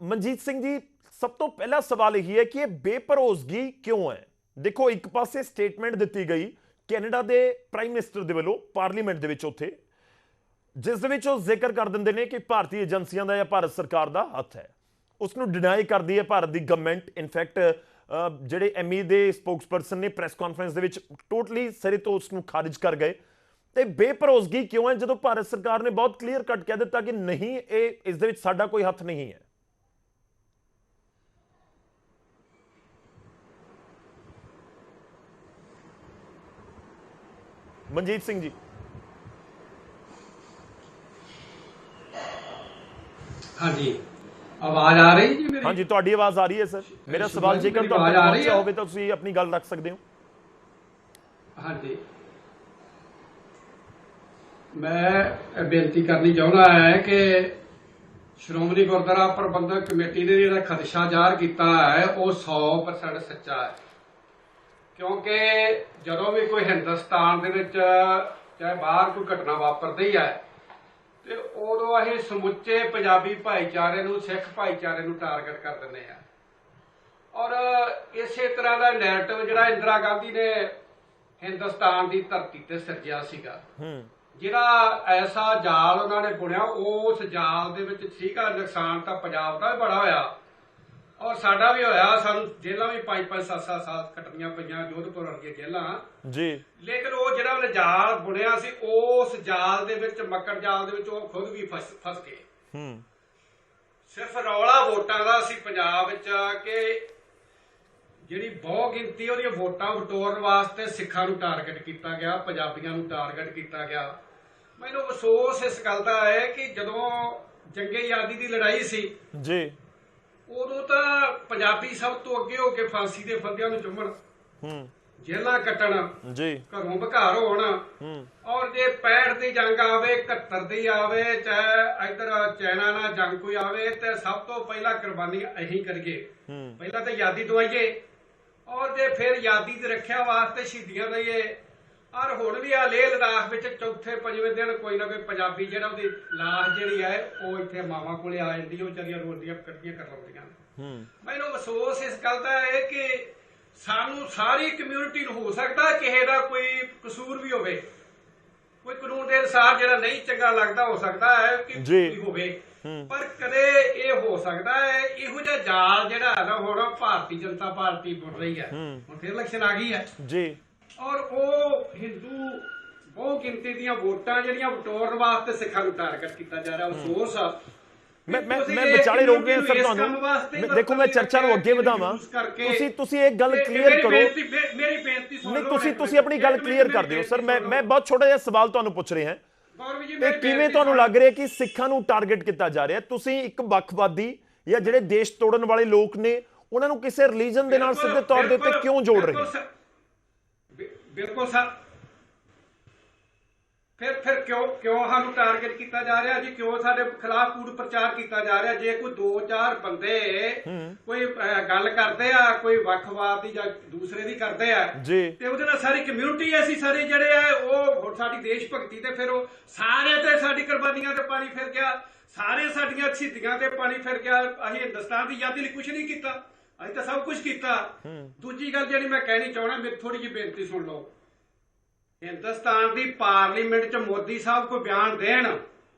ਮਨਜੀਤ ਸਿੰਘ ਜੀ, ਸਭ ਤੋਂ ਪਹਿਲਾ ਸਵਾਲ ਇਹੀ ਹੈ ਕਿ ਇਹ ਬੇਭਰੋਸਗੀ ਕਿਉਂ ਹੈ। ਦੇਖੋ, ਇੱਕ ਪਾਸੇ ਸਟੇਟਮੈਂਟ ਦਿੱਤੀ ਗਈ ਕੈਨੇਡਾ ਦੇ ਪ੍ਰਾਈਮ ਮਿਨਿਸਟਰ ਦੇ ਵੱਲੋਂ ਪਾਰਲੀਮੈਂਟ ਦੇ ਵਿੱਚ, ਉੱਥੇ ਜਿਸ ਦੇ ਵਿੱਚ ਉਹ ਜ਼ਿਕਰ ਕਰ ਦਿੰਦੇ ਨੇ ਕਿ ਭਾਰਤੀ ਏਜੰਸੀਆਂ ਦਾ ਜਾਂ ਭਾਰਤ ਸਰਕਾਰ ਦਾ ਹੱਥ ਹੈ। ਉਸ ਨੂੰ ਡਿਨਾਈ ਕਰਦੀ ਹੈ ਭਾਰਤ ਦੀ ਗਵਰਨਮੈਂਟ। ਇਨਫੈਕਟ ਜਿਹੜੇ ਐਮਈ ਦੇ ਸਪੋਕਸਪਰਸਨ ਨੇ ਪ੍ਰੈਸ ਕਾਨਫਰੰਸ ਦੇ ਵਿੱਚ ਟੋਟਲੀ ਸਿਰੇ ਤੋਂ ਉਸ ਨੂੰ ਖਾਰਿਜ ਕਰ ਗਏ। ਤੇ ਬੇਭਰੋਸਗੀ ਕਿਉਂ ਹੈ ਜਦੋਂ ਭਾਰਤ ਸਰਕਾਰ ਨੇ ਬਹੁਤ ਕਲੀਅਰ ਕੱਟ ਕਹਿ ਦਿੱਤਾ ਕਿ ਨਹੀਂ, ਇਹ ਇਸ ਦੇ ਵਿੱਚ ਸਾਡਾ ਕੋਈ ਹੱਥ ਨਹੀਂ ਹੈ। ਮਨਜੀਤ ਸਿੰਘ ਜੀ। ਹਾਂਜੀ, ਆਵਾਜ਼ ਆ ਰਹੀ ਜੀ ਮੇਰੀ? ਹਾਂਜੀ, ਤੁਹਾਡੀ ਆਵਾਜ਼ ਆ ਰਹੀ ਹੈ ਸਰ। ਮੇਰਾ ਸਵਾਲ ਜੇਕਰ ਤੁਹਾਡੇ ਤੱਕ ਪਹੁੰਚਿਆ ਹੋਵੇ ਤਾਂ ਤੁਸੀਂ ਆਪਣੀ ਗੱਲ ਰੱਖ ਸਕਦੇ ਹੋ। ਹਾਂਜੀ, ਮੈਂ ਬੇਨਤੀ ਕਰਨੀ ਚਾਹੁੰਦਾ ਹੈ ਕਿ ਸ਼੍ਰੋਮਣੀ ਗੁਰਦੁਆਰਾ ਪ੍ਰਬੰਧਕ ਕਮੇਟੀ ਨੇ ਜਿਹੜਾ ਖਦਸ਼ਾ ਜ਼ਾਹਰ ਕੀਤਾ ਹੈ ਉਹ 100% ਸੱਚਾ ਹੈ। ਕਿਉਂਕਿ ਜਦੋਂ ਵੀ ਕੋਈ ਹਿੰਦੁਸਤਾਨ ਦੇ ਵਿੱਚ ਚਾਹੇ ਬਾਹਰ ਕੋਈ ਘਟਨਾ ਵਾਪਰਦੀ ਹੈ ਤੇ ਉਦੋਂ ਅਸੀਂ ਸਮੁੱਚੇ ਪੰਜਾਬੀ ਭਾਈਚਾਰੇ ਨੂੰ, ਸਿੱਖ ਭਾਈਚਾਰੇ ਨੂੰ ਟਾਰਗੇਟ ਕਰ ਦਿੰਦੇ ਆ। ਔਰ ਇਸੇ ਤਰ੍ਹਾਂ ਦਾ ਨੈਰੇਟਿਵ ਜਿਹੜਾ ਇੰਦਰਾ ਗਾਂਧੀ ਨੇ ਹਿੰਦੁਸਤਾਨ ਦੀ ਧਰਤੀ ਤੇ ਸਿਰਜਿਆ ਸੀਗਾ, ਜਿਹੜਾ ਐਸਾ ਜਾਲ ਉਹਨਾਂ ਨੇ ਬੁਣਿਆ, ਉਸ ਜਾਲ ਦੇ ਵਿੱਚ ਸੀਗਾ ਨੁਕਸਾਨ ਤਾਂ ਪੰਜਾਬ ਦਾ ਵੀ ਬੜਾ ਹੋਇਆ ਔਰ ਸਾਡਾ ਵੀ ਹੋਇਆ। ਸਾਨੂੰ ਜੇਲ੍ਹਾਂ ਵੀ 5-5, 7-7 ਸਾਲ ਕੱਟਣੀਆਂ ਪਈਆਂ, ਜੋਧਪੁਰ ਵਰਗੀਆਂ ਜੇਲ੍ਹਾਂ ਜੀ। ਲੇਕਿਨ ਉਹ ਜਿਹੜਾ ਉਹਨੇ ਜਾਲ ਬੁਣਿਆ ਸੀ, ਉਸ ਜਾਲ ਦੇ ਵਿੱਚ, ਮੱਕੜ ਜਾਲ ਦੇ ਵਿੱਚ ਉਹ ਖੁਦ ਵੀ ਫਸ ਗਏ। ਸਿਰਫ ਰੌਲਾ ਵੋਟਾਂ ਦਾ ਸੀ ਪੰਜਾਬ ਵਿੱਚ ਕਿ ਜਿਹੜੀ ਬਹੁ ਗਿਣਤੀ ਉਹਦੀਆਂ ਵੋਟਾਂ ਵਟੋਰਨ ਵਾਸਤੇ ਸਿੱਖਾਂ ਨੂੰ ਟਾਰਗੇਟ ਕੀਤਾ ਗਿਆ, ਪੰਜਾਬੀਆਂ ਨੂੰ ਟਾਰਗੇਟ ਕੀਤਾ ਗਿਆ। ਮੈਨੂੰ ਅਫਸੋਸ ਇਸ ਗੱਲ ਦਾ ਹੈ ਕਿ ਜਦੋਂ ਜੰਗੇ ਆਜ਼ਾਦੀ ਦੀ ਲੜਾਈ ਸੀ ਜੀ, ਉਦੋਂ ਤਾਂ ਪੰਜਾਬੀ ਸਭ ਤੋਂ ਅੱਗੇ ਹੋ ਕੇ ਫਾਂਸੀ ਦੇ ਫੰਦਿਆਂ ਨੂੰ ਚੁੰਮਣ, ਜੇਲਾਂ ਕੱਟਣ, ਘਰੋਂ ਬਘਾਰ ਹੋਣ। ਔਰ ਜੇ 65 ਦੀ ਜੰਗ ਆਵੇ, 71 ਦੀ ਆਵੇ, ਚਾਹੇ ਇੱਧਰ ਚਾਈਨਾ ਨਾਲ ਜੰਗ ਕੋਈ ਆਵੇ, ਤੇ ਸਭ ਤੋਂ ਪਹਿਲਾਂ ਕੁਰਬਾਨੀ ਅਸੀਂ ਕਰੀਏ। ਪਹਿਲਾਂ ਤਾਂ ਆਜ਼ਾਦੀ ਦਵਾਈਏ ਔਰ ਜੇ ਫਿਰ ਆਜ਼ਾਦੀ ਦੀ ਰੱਖਿਆ ਵਾਸਤੇ ਸ਼ਹੀਦੀਆਂ ਦਈਏ। ਔਰ ਹੁਣ ਵੀ ਆ ਲੇਹ ਲਦਾਖ ਵਿੱਚ ਚੌਥੇ ਪੰਜਵੇਂ ਦਿਨ ਕੋਈ ਨਾ ਕੋਈ ਪੰਜਾਬੀ ਜਿਹੜਾ ਉਹਦੀ ਲਾਸ਼ ਜਿਹੜੀ ਹੈ ਉਹ ਇੱਥੇ ਮਾਵਾਂ ਕੋਲੇ ਆ ਜਾਂਦੀ, ਉਹ ਵਿਚਾਰੀਆਂ ਰੋਟੀਆਂ ਕੱਟੀਆਂ ਕਰ ਲਾਉਂਦੀਆਂ। ਮੈਨੂੰ ਅਫਸੋਸ ਇਸ ਗੱਲ ਦਾ ਹੈ ਕਿ ਸਾਨੂੰ ਸਾਰੀ ਕਮਿਊਨਿਟੀ ਨੂੰ, ਹੋ ਸਕਦਾ ਕਿਸੇ ਦਾ ਕੋਈ ਕਸੂਰ ਵੀ ਹੋਵੇ, ਕੋਈ ਕਾਨੂੰਨ ਦੇ ਅਨੁਸਾਰ ਜਿਹੜਾ ਨਹੀਂ ਚੰਗਾ ਲੱਗਦਾ, ਹੋ ਸਕਦਾ ਹੈ ਕਿ ਹੋਵੇ, ਪਰ ਕਦੇ ਇਹ ਹੋ ਸਕਦਾ ਹੈ ਇਹੋ ਜਿਹਾ ਜਾਲ ਜਿਹੜਾ ਹੈ ਨਾ, ਹੁਣ ਭਾਰਤੀ ਜਨਤਾ ਪਾਰਟੀ ਬੁਣ ਰਹੀ ਹੈ, ਹੁਣ ਫਿਰ ਇਲੈਕਸ਼ਨ ਆ ਗਈ ਹੈ ਜੀ, ਔਰ ਉਹ ਹਿੰਦੂ ਬਹੁ ਗਿਣਤੀ ਦੀਆਂ ਵੋਟਾਂ ਜਿਹੜੀਆਂ ਵਟੋਰਨ ਵਾਸਤੇ ਸਿੱਖਾਂ ਨੂੰ ਟਾਰਗੇਟ ਕੀਤਾ ਜਾ ਰਿਹਾ। ਅਫਸੋਸ ਆ। ਮੈਂ ਵਿਚਾਲੇ ਰੋਕ ਰਿਹਾ ਸਰ ਤੁਹਾਨੂੰ। ਦੇਖੋ, ਮੈਂ ਚਰਚਾ ਨੂੰ ਅੱਗੇ ਵਧਾਵਾਂ, ਤੁਸੀਂ ਇੱਕ ਗੱਲ ਕਲੀਅਰ ਕਰੋ। ਮੇਰੀ ਬੇਨਤੀ ਸੁਣੋ। ਨਹੀਂ, ਤੁਸੀਂ ਆਪਣੀ ਗੱਲ ਕਲੀਅਰ ਕਰ ਦਿਓ ਸਰ। ਮੈਂ ਬਹੁਤ ਛੋਟਾ ਜਿਹਾ ਸਵਾਲ ਤੁਹਾਨੂੰ ਪੁੱਛ ਰਿਹਾ ਹਾਂ। ਕਿਵੇਂ ਤੁਹਾਨੂੰ ਲੱਗ ਰਿਹਾ ਕਿ ਸਿੱਖਾਂ ਨੂੰ ਟਾਰਗੇਟ ਕੀਤਾ ਜਾ ਰਿਹਾ? ਤੁਸੀਂ ਇੱਕ ਵੱਖਵਾਦੀ ਜਾਂ ਜਿਹੜੇ ਦੇਸ਼ ਤੋੜਨ ਵਾਲੇ ਲੋਕ ਨੇ, ਉਹਨਾਂ ਨੂੰ ਕਿਸੇ ਰਿਲੀਜਨ ਦੇ ਨਾਲ ਸਿੱਧੇ ਤੌਰ ਦੇ ਉੱਤੇ ਕਿਉਂ ਜੋੜ ਰਹੇ? ਬਿਲਕੁਲ ਸਰ। ਫਿਰ ਕਿਉਂ ਸਾਨੂੰ ਟਾਰਗੇਟ ਕੀਤਾ ਜਾ ਰਿਹਾ ਜੀ? ਕਿਉਂ ਸਾਡੇ ਖਿਲਾਫ ਕੂੜ ਪ੍ਰਚਾਰ ਕੀਤਾ ਜਾ ਰਿਹਾ? ਜੇ ਕੋਈ 2-4 ਬੰਦੇ ਕੋਈ ਗੱਲ ਕਰਦੇ ਆ, ਕੋਈ ਵੱਖਵਾਦੀ ਜਾਂ ਦੂਸਰੇ ਦੀ ਕਰਦੇ ਆ, ਤੇ ਉਹਦੇ ਨਾਲ ਸਾਰੀ ਕਮਿਊਨਿਟੀ ਅਸੀਂ ਸਾਰੇ ਜਿਹੜੇ ਆ ਉਹ ਸਾਡੀ ਦੇਸ਼ ਭਗਤੀ ਤੇ ਫਿਰ ਉਹ ਸਾਰੇ ਤੇ ਸਾਡੀ ਕੁਰਬਾਨੀਆਂ ਤੇ ਪਾਣੀ ਫਿਰ ਗਿਆ, ਸਾਰੇ ਸਾਡੀਆਂ ਸ਼ਹੀਦੀਆਂ ਤੇ ਪਾਣੀ ਫਿਰ ਗਿਆ। ਅਸੀਂ ਹਿੰਦੁਸਤਾਨ ਦੀ ਆਜ਼ਾਦੀ ਲਈ ਕੁਛ ਨਹੀਂ ਕੀਤਾ, ਅਸੀਂ ਤਾਂ ਸਭ ਕੁਛ ਕੀਤਾ। ਦੂਜੀ ਗੱਲ ਜਿਹੜੀ ਮੈਂ ਕਹਿਣੀ ਚਾਹੁੰਦਾ, ਮੇਰੀ ਥੋੜੀ ਜਿਹੀ ਬੇਨਤੀ ਸੁਣ ਲਓ। ਹਿੰਦੁਸਤਾਨ ਦੀ ਪਾਰਲੀਮੈਂਟ 'ਚ ਮੋਦੀ ਸਾਹਿਬ ਕੋਈ ਬਿਆਨ ਦੇਣ,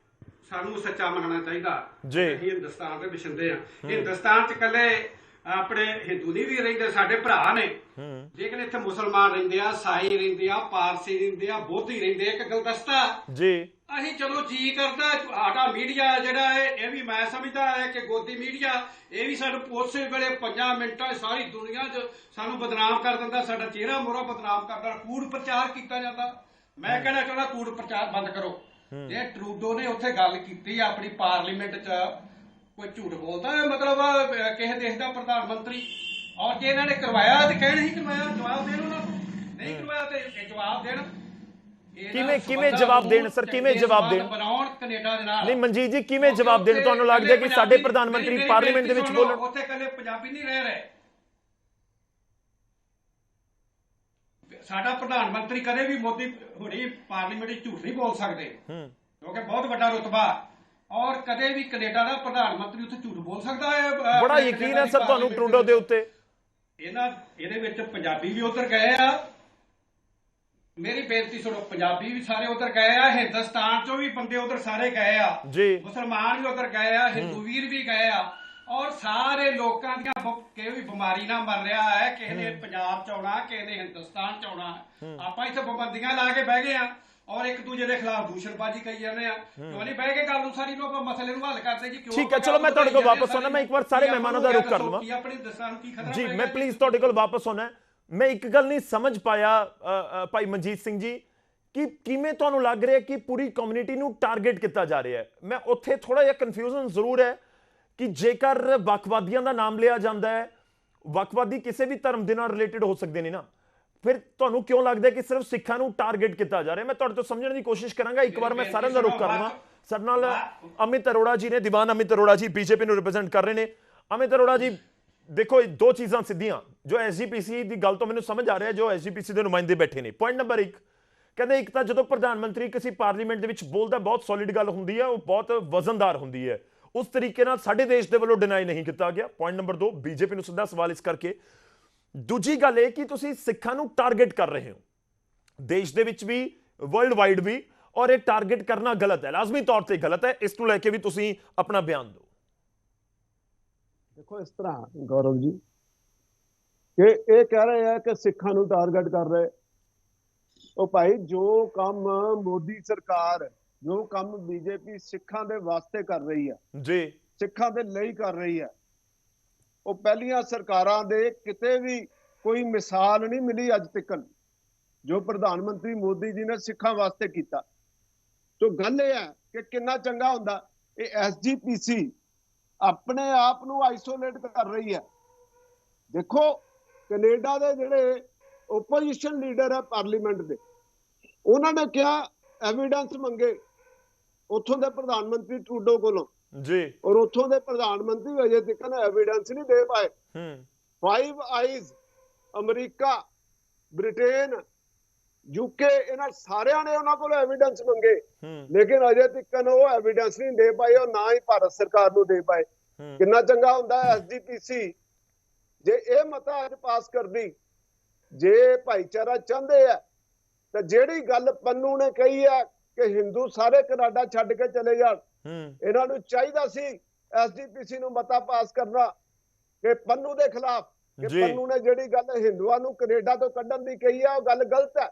ਸਾਨੂੰ ਸੱਚਾ ਮੰਨਣਾ ਚਾਹੀਦਾ। ਅਸੀਂ ਹਿੰਦੁਸਤਾਨ ਦੇ ਵਸਿੰਦੇ ਆ। ਹਿੰਦੁਸਤਾਨ 'ਚ ਇਕੱਲੇ ਆਪਣੇ ਹਿੰਦੂ ਨਹੀਂ ਵੀ ਰਹਿੰਦੇ, ਸਾਡੇ ਭਰਾ ਨੇ। ਲੇਕਿਨ ਇੱਥੇ ਮੁਸਲਮਾਨ ਰਹਿੰਦੇ ਆ, ਸਾਈ ਰਹਿੰਦੇ ਆ, ਪਾਰਸੀ ਰਹਿੰਦੇ ਆ, ਬੋਧੀ ਰਹਿੰਦੇ ਆ। ਇੱਕ ਗੁਲਦਸਤਾ ਅਸੀਂ ਚਲੋ ਜੀ ਕਰਦਾ ਸਾਡਾ ਮੀਡੀਆ ਜਿਹੜਾ ਹੈ, ਇਹ ਵੀ ਮੈਂ ਸਮਝਦਾ ਹੈ ਕਿ ਗੋਦੀ ਮੀਡੀਆ, ਇਹ ਵੀ ਸਾਨੂੰ ਉਸੇ ਵੇਲੇ 5 ਮਿੰਟਾਂ ਸਾਰੀ ਦੁਨੀਆ 'ਚ ਸਾਨੂੰ ਬਦਨਾਮ ਕਰ ਦਿੰਦਾ, ਸਾਡਾ ਚਿਹਰਾ ਮੋਹਰਾ ਬਦਨਾਮ ਕਰਦਾ, ਕੂੜ ਪ੍ਰਚਾਰ ਕੀਤਾ ਜਾਂਦਾ। ਮੈਂ ਕਹਿਣਾ ਚਾਹੁੰਦਾ ਕੂੜ ਪ੍ਰਚਾਰ ਬੰਦ ਕਰੋ। ਜੇ ਟਰੂਡੋ ਨੇ ਉੱਥੇ ਗੱਲ ਕੀਤੀ ਆਪਣੀ ਪਾਰਲੀਮੈਂਟ 'ਚ, ਕੋਈ ਝੂਠ ਬੋਲਦਾ ਮਤਲਬ ਕਿਸੇ ਦੇਸ਼ ਦਾ ਪ੍ਰਧਾਨ ਮੰਤਰੀ, ਔਰ ਜੇ ਇਹਨਾਂ ਨੇ ਕਰਵਾਇਆ ਤੇ ਕਹਿਣ ਹੀ ਕਰਵਾਇਆ, ਜਵਾਬ ਦੇਣ ਉਹਨਾਂ ਨੂੰ, ਨਹੀਂ ਕਰਵਾਇਆ ਤੇ ਜਵਾਬ ਦੇਣ। ਕਿਵੇਂ ਜਵਾਬ ਦੇਣ ਸਰ? ਕਿਵੇਂ ਜਵਾਬ ਦੇਣ? ਬਣਾਉਣ ਕੈਨੇਡਾ ਦੇ ਨਾਲ। ਨਹੀਂ ਮਨਜੀਤ ਜੀ, ਕਿਵੇਂ ਜਵਾਬ ਦੇਣ? ਤੁਹਾਨੂੰ ਲੱਗਦਾ ਕਿ ਸਾਡੇ ਪ੍ਰਧਾਨ ਮੰਤਰੀ ਪਾਰਲੀਮੈਂਟ ਦੇ ਵਿੱਚ ਬੋਲਣ? ਉੱਥੇ ਇਕੱਲੇ ਪੰਜਾਬੀ ਨਹੀਂ ਰਹਿ ਰਹੇ। ਸਾਡਾ ਪ੍ਰਧਾਨ ਮੰਤਰੀ ਕਦੇ ਵੀ ਮੋਦੀ ਹੋਣੀ ਪਾਰਲੀਮੈਂਟ ਵਿੱਚ ਝੂਠ ਨਹੀਂ ਬੋਲ ਸਕਦੇ, ਕਿਉਂਕਿ ਬਹੁਤ ਵੱਡਾ ਰੁਤਬਾ। ਔਰ ਕਦੇ ਵੀ ਕੈਨੇਡਾ ਦਾ ਪ੍ਰਧਾਨ ਮੰਤਰੀ ਉੱਥੇ ਝੂਠ ਬੋਲ ਸਕਦਾ ਹੈ? ਬੜਾ ਯਕੀਨ ਹੈ ਸਰ ਤੁਹਾਨੂੰ ਟਰੂਡੋ ਦੇ ਉੱਤੇ। ਇਹਦੇ ਵਿੱਚ ਪੰਜਾਬੀ ਵੀ ਉਧਰ ਗਏ ਆ, ਮੇਰੀ ਬੇਨਤੀ ਸੁਣੋ, ਪੰਜਾਬੀ ਵੀ ਸਾਰੇ ਉਧਰ ਗਏ ਆ, ਹਿੰਦੁਸਤਾਨ ਚੋਂ ਵੀ ਬੰਦੇ ਉਧਰ ਸਾਰੇ ਗਏ ਆ ਜੀ, ਮੁਸਲਮਾਨ ਵੀ ਉਧਰ ਗਏ ਆ, ਹਿੰਦੂ ਵੀਰ ਵੀ ਗਏ ਆ, ਔਰ ਸਾਰੇ ਲੋਕਾਂ ਦੀਆਂ ਕੋਈ ਵੀ ਬਿਮਾਰੀ ਨਾਲ ਮਰ ਰਿਹਾ ਹੈ। ਕਿਸੇ ਨੇ ਪੰਜਾਬ ਚ ਆਉਣਾ, ਕਿਸੇ ਨੇ ਹਿੰਦੁਸਤਾਨ ਚ ਆਉਣਾ। ਆਪਾਂ ਇੱਥੇ ਪਾਬੰਦੀਆਂ ਲਾ ਕੇ ਬਹਿ ਗਏ ਆ ਔਰ ਇੱਕ ਦੂਜੇ ਦੇ ਖਿਲਾਫ ਦੂਸ਼ਣਬਾਜ਼ੀ ਕਰੀ ਜਾਂਦੇ ਆ। ਕਿਉਂ ਨਹੀਂ ਬਹਿ ਕੇ ਗੱਲ ਨੂੰ ਸਾਰੀ ਨੂੰ ਆਪਾਂ ਮਸਲੇ ਨੂੰ ਹੱਲ ਕਰਦੇ ਜੀ? ਕਿਉਂ? ਠੀਕ ਹੈ, ਚਲੋ ਮੈਂ ਤੁਹਾਡੇ ਕੋਲ ਵਾਪਸ ਆਉਣਾ, ਮੈਂ ਇੱਕ ਵਾਰ ਸਾਰੇ ਮਹਿਮਾਨਾਂ ਦਾ ਰੁਖ ਕਰ ਲਵਾਂ ਆਪਣੀ ਦਸਾਂ ਨੂੰ ਕੀ ਖਤਰਾ ਜੀ। ਮੈਂ ਪਲੀਜ਼ ਤੁਹਾਡੇ ਕੋਲ ਵਾਪਸ ਆਉਣਾ। ਮੈਂ ਇੱਕ ਗੱਲ ਨਹੀਂ ਸਮਝ ਪਾਇਆ ਭਾਈ ਮਨਜੀਤ ਸਿੰਘ ਜੀ, ਕਿ ਕਿਵੇਂ ਤੁਹਾਨੂੰ ਲੱਗ ਰਿਹਾ ਕਿ ਪੂਰੀ ਕਮਿਊਨਿਟੀ ਨੂੰ ਟਾਰਗੇਟ ਕੀਤਾ ਜਾ ਰਿਹਾ ਹੈ? ਮੈਂ ਉੱਥੇ ਥੋੜਾ ਜਿਹਾ ਕਨਫਿਊਜ਼ਨ ਜ਼ਰੂਰ ਹੈ ਕਿ ਜੇਕਰ ਵੱਖਵਾਦੀਆਂ ਦਾ ਨਾਮ ਲਿਆ ਜਾਂਦਾ ਹੈ, ਵੱਖਵਾਦੀ ਕਿਸੇ ਵੀ ਧਰਮ ਦੇ ਨਾਲ ਰਿਲੇਟਡ ਹੋ ਸਕਦੇ ਨੇ ਨਾ, ਫਿਰ ਤੁਹਾਨੂੰ ਕਿਉਂ ਲੱਗਦਾ ਕਿ ਸਿਰਫ ਸਿੱਖਾਂ ਨੂੰ ਟਾਰਗੇਟ ਕੀਤਾ ਜਾ ਰਿਹਾ? ਮੈਂ ਤੁਹਾਡੇ ਤੋਂ ਸਮਝਣ ਦੀ ਕੋਸ਼ਿਸ਼ ਕਰਾਂਗਾ। ਇੱਕ ਵਾਰ ਮੈਂ ਸਾਰਿਆਂ ਦਾ ਰੁਖ ਕਰ ਲਵਾਂ। ਸਾਡੇ ਨਾਲ ਅਮਿਤ ਅਰੋੜਾ ਜੀ ਨੇ, ਦੀਵਾਨ ਅਮਿਤ ਅਰੋੜਾ ਜੀ ਬੀਜੇਪੀ ਨੂੰ ਰਿਪਰੈਜ਼ੈਂਟ ਕਰ ਰਹੇ ਨੇ। ਅਮਿਤ ਅਰੋੜਾ ਜੀ, ਦੇਖੋ ਇਹ ਦੋ ਚੀਜ਼ਾਂ ਸਿੱਧੀਆਂ ਜੋ ਐਸਜੀਪੀਸੀ ਦੀ ਗੱਲ ਤੋਂ ਮੈਨੂੰ ਸਮਝ ਆ ਰਿਹਾ, ਜੋ ਐਸਜੀਪੀਸੀ ਦੇ ਨੁਮਾਇੰਦੇ ਬੈਠੇ ਨੇ। ਪੁਆਇੰਟ ਨੰਬਰ 1 ਕਹਿੰਦੇ, ਇੱਕ ਤਾਂ ਜਦੋਂ ਪ੍ਰਧਾਨ ਮੰਤਰੀ ਕਿਸੇ ਪਾਰਲੀਮੈਂਟ ਦੇ ਵਿੱਚ ਬੋਲਦਾ, ਬਹੁਤ ਸੋਲਿਡ ਗੱਲ ਹੁੰਦੀ ਹੈ, ਉਹ ਬਹੁਤ ਵਜ਼ਨਦਾਰ ਹੁੰਦੀ ਹੈ, ਉਸ ਤਰੀਕੇ ਨਾਲ ਸਾਡੇ ਦੇਸ਼ ਦੇ ਵੱਲੋਂ ਡਿਨਾਈ ਨਹੀਂ ਕੀਤਾ ਗਿਆ। ਪੁਆਇੰਟ ਨੰਬਰ 2 ਬੀਜੇਪੀ ਨੂੰ ਸਿੱਧਾ ਸਵਾਲ ਇਸ ਕਰਕੇ। ਦੂਜੀ ਗੱਲ ਇਹ ਕਿ ਤੁਸੀਂ ਸਿੱਖਾਂ ਨੂੰ ਟਾਰਗੇਟ ਕਰ ਰਹੇ ਹੋ ਦੇਸ਼ ਦੇ ਵਿੱਚ ਵੀ, ਵਰਲਡ ਵਾਈਡ ਵੀ, ਔਰ ਇਹ ਟਾਰਗੇਟ ਕਰਨਾ ਗਲਤ ਹੈ, ਲਾਜ਼ਮੀ ਤੌਰ ਤੇ ਗਲਤ ਹੈ। ਇਸ ਨੂੰ ਲੈ ਕੇ ਵੀ ਤੁਸੀਂ ਆਪਣਾ ਬਿਆਨ ਦਿਓ। ਦੇਖੋ ਇਸ ਤਰ੍ਹਾਂ ਗੌਰਵ ਜੀ, ਕਿ ਇਹ ਕਹਿ ਰਹੇ ਆ ਕਿ ਸਿੱਖਾਂ ਨੂੰ ਟਾਰਗੇਟ ਕਰ ਰਹੇ। ਉਹ ਭਾਈ, ਜੋ ਕੰਮ ਮੋਦੀ ਸਰਕਾਰ, ਜੋ ਕੰਮ ਬੀਜੇਪੀ ਸਿੱਖਾਂ ਦੇ ਵਾਸਤੇ ਕਰ ਰਹੀ ਹੈ ਜੀ, ਸਿੱਖਾਂ ਦੇ ਲਈ ਕਰ ਰਹੀ ਹੈ, ਉਹ ਪਹਿਲੀਆਂ ਸਰਕਾਰਾਂ ਦੇ ਕਿਤੇ ਵੀ ਕੋਈ ਮਿਸਾਲ ਨਹੀਂ ਮਿਲੀ ਅੱਜ ਤੱਕ ਜੋ ਪ੍ਰਧਾਨ ਮੰਤਰੀ ਮੋਦੀ ਜੀ ਨੇ ਸਿੱਖਾਂ ਵਾਸਤੇ ਕੀਤਾ। ਤੋਂ ਗੱਲ ਇਹ ਹੈ ਕਿ ਕਿੰਨਾ ਚੰਗਾ ਹੁੰਦਾ ਇਹ ਐਸਜੀਪੀਸੀ ਆਪਣੇ ਆਪ ਨੂੰ ਆਈਸੋਲੇਟ ਕਰ ਰਹੀ ਹੈ। ਦੇਖੋ, ਕੈਨੇਡਾ ਦੇ ਜਿਹੜੇ ਓਪੋਜੀਸ਼ਨ ਲੀਡਰ ਹੈ ਪਾਰਲੀਮੈਂਟ ਦੇ, ਉਹਨਾਂ ਨੇ ਕਿਹਾ ਐਵੀਡੈਂਸ ਮੰਗੇ ਉੱਥੋਂ ਦੇ ਪ੍ਰਧਾਨ ਮੰਤਰੀ ਟਰੂਡੋ ਕੋਲੋਂ ਜੀ, ਔਰ ਉੱਥੋਂ ਦੇ ਪ੍ਰਧਾਨ ਮੰਤਰੀ ਅਜੇ ਤੱਕ ਐਵੀਡੈਂਸ ਨਹੀਂ ਦੇ ਪਾਏ। Five eyes, America, Britain, UK, ਇਹਨਾਂ ਸਾਰਿਆਂ ਨੇ ਉਹਨਾਂ ਕੋਲ ਐਵੀਡੈਂਸ ਮੰਗੇ, ਲੇਕਿਨ ਅਜੇ ਤੱਕ ਉਹ ਐਵੀਡੈਂਸ ਨਹੀਂ ਦੇ ਪਾਏ, ਔਰ ਨਾ ਹੀ ਭਾਰਤ ਸਰਕਾਰ ਨੂੰ ਦੇ ਪਾਏ। ਕਿੰਨਾ ਚੰਗਾ ਹੁੰਦਾ ਐਸਜੀਪੀਸੀ ਜੇ ਇਹ ਮਤਾ ਅੱਜ ਪਾਸ ਕਰਦੀ। ਜੇ ਭਾਈਚਾਰਾ ਚਾਹੁੰਦੇ ਆ ਤਾਂ ਜਿਹੜੀ ਗੱਲ ਪੰਨੂ ਨੇ ਕਹੀ ਹੈ ਕਿ ਹਿੰਦੂ ਸਾਰੇ ਕੈਨੇਡਾ ਛੱਡ ਕੇ ਚਲੇ ਜਾਣ, ਇਹਨਾਂ ਨੂੰ ਚਾਹੀਦਾ ਸੀ ਐਸਜੀਪੀਸੀ ਨੂੰ ਮਤਾ ਪਾਸ ਕਰਨਾ ਕਿ ਪੰਨੂ ਦੇ ਖਿਲਾਫ, ਕਿ ਪੰਨੂ ਨੇ ਜਿਹੜੀ ਗੱਲ ਹਿੰਦੂਆਂ ਨੂੰ ਕੈਨੇਡਾ ਤੋਂ ਕੱਢਣ ਦੀ ਕਹੀ ਹੈ, ਉਹ ਗੱਲ ਗਲਤ ਹੈ।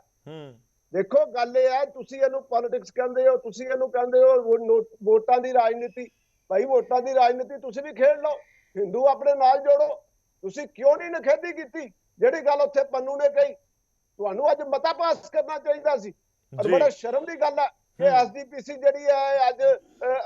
ਦੇਖੋ, ਗੱਲ ਇਹ ਹੈ, ਤੁਸੀਂ ਇਹਨੂੰ ਪੋਲਿਟਿਕਸ ਕਹਿੰਦੇ ਹੋ, ਤੁਸੀਂ ਇਹਨੂੰ ਕਹਿੰਦੇ ਹੋ ਵੋਟਾਂ ਦੀ ਰਾਜਨੀਤੀ। ਭਾਈ, ਵੋਟਾਂ ਦੀ ਰਾਜਨੀਤੀ ਤੁਸੀਂ ਵੀ ਖੇਡ ਲਓ, ਹਿੰਦੂ ਆਪਣੇ ਨਾਲ ਜੋੜੋ। ਤੁਸੀਂ ਕਿਉਂ ਨਹੀਂ ਨਿਖੇਧੀ ਕੀਤੀ ਜਿਹੜੀ ਗੱਲ ਉੱਥੇ ਪੰਨੂ ਨੇ ਕਹੀ? ਤੁਹਾਨੂੰ ਅੱਜ ਮਤਾ ਪਾਸ ਕਰਨਾ ਚਾਹੀਦਾ ਸੀ। ਔਰ ਬੜਾ ਸ਼ਰਮ ਦੀ ਗੱਲ ਹੈ ਕਿ ਐਸਜੀਪੀਸੀ ਜਿਹੜੀ ਹੈ ਅੱਜ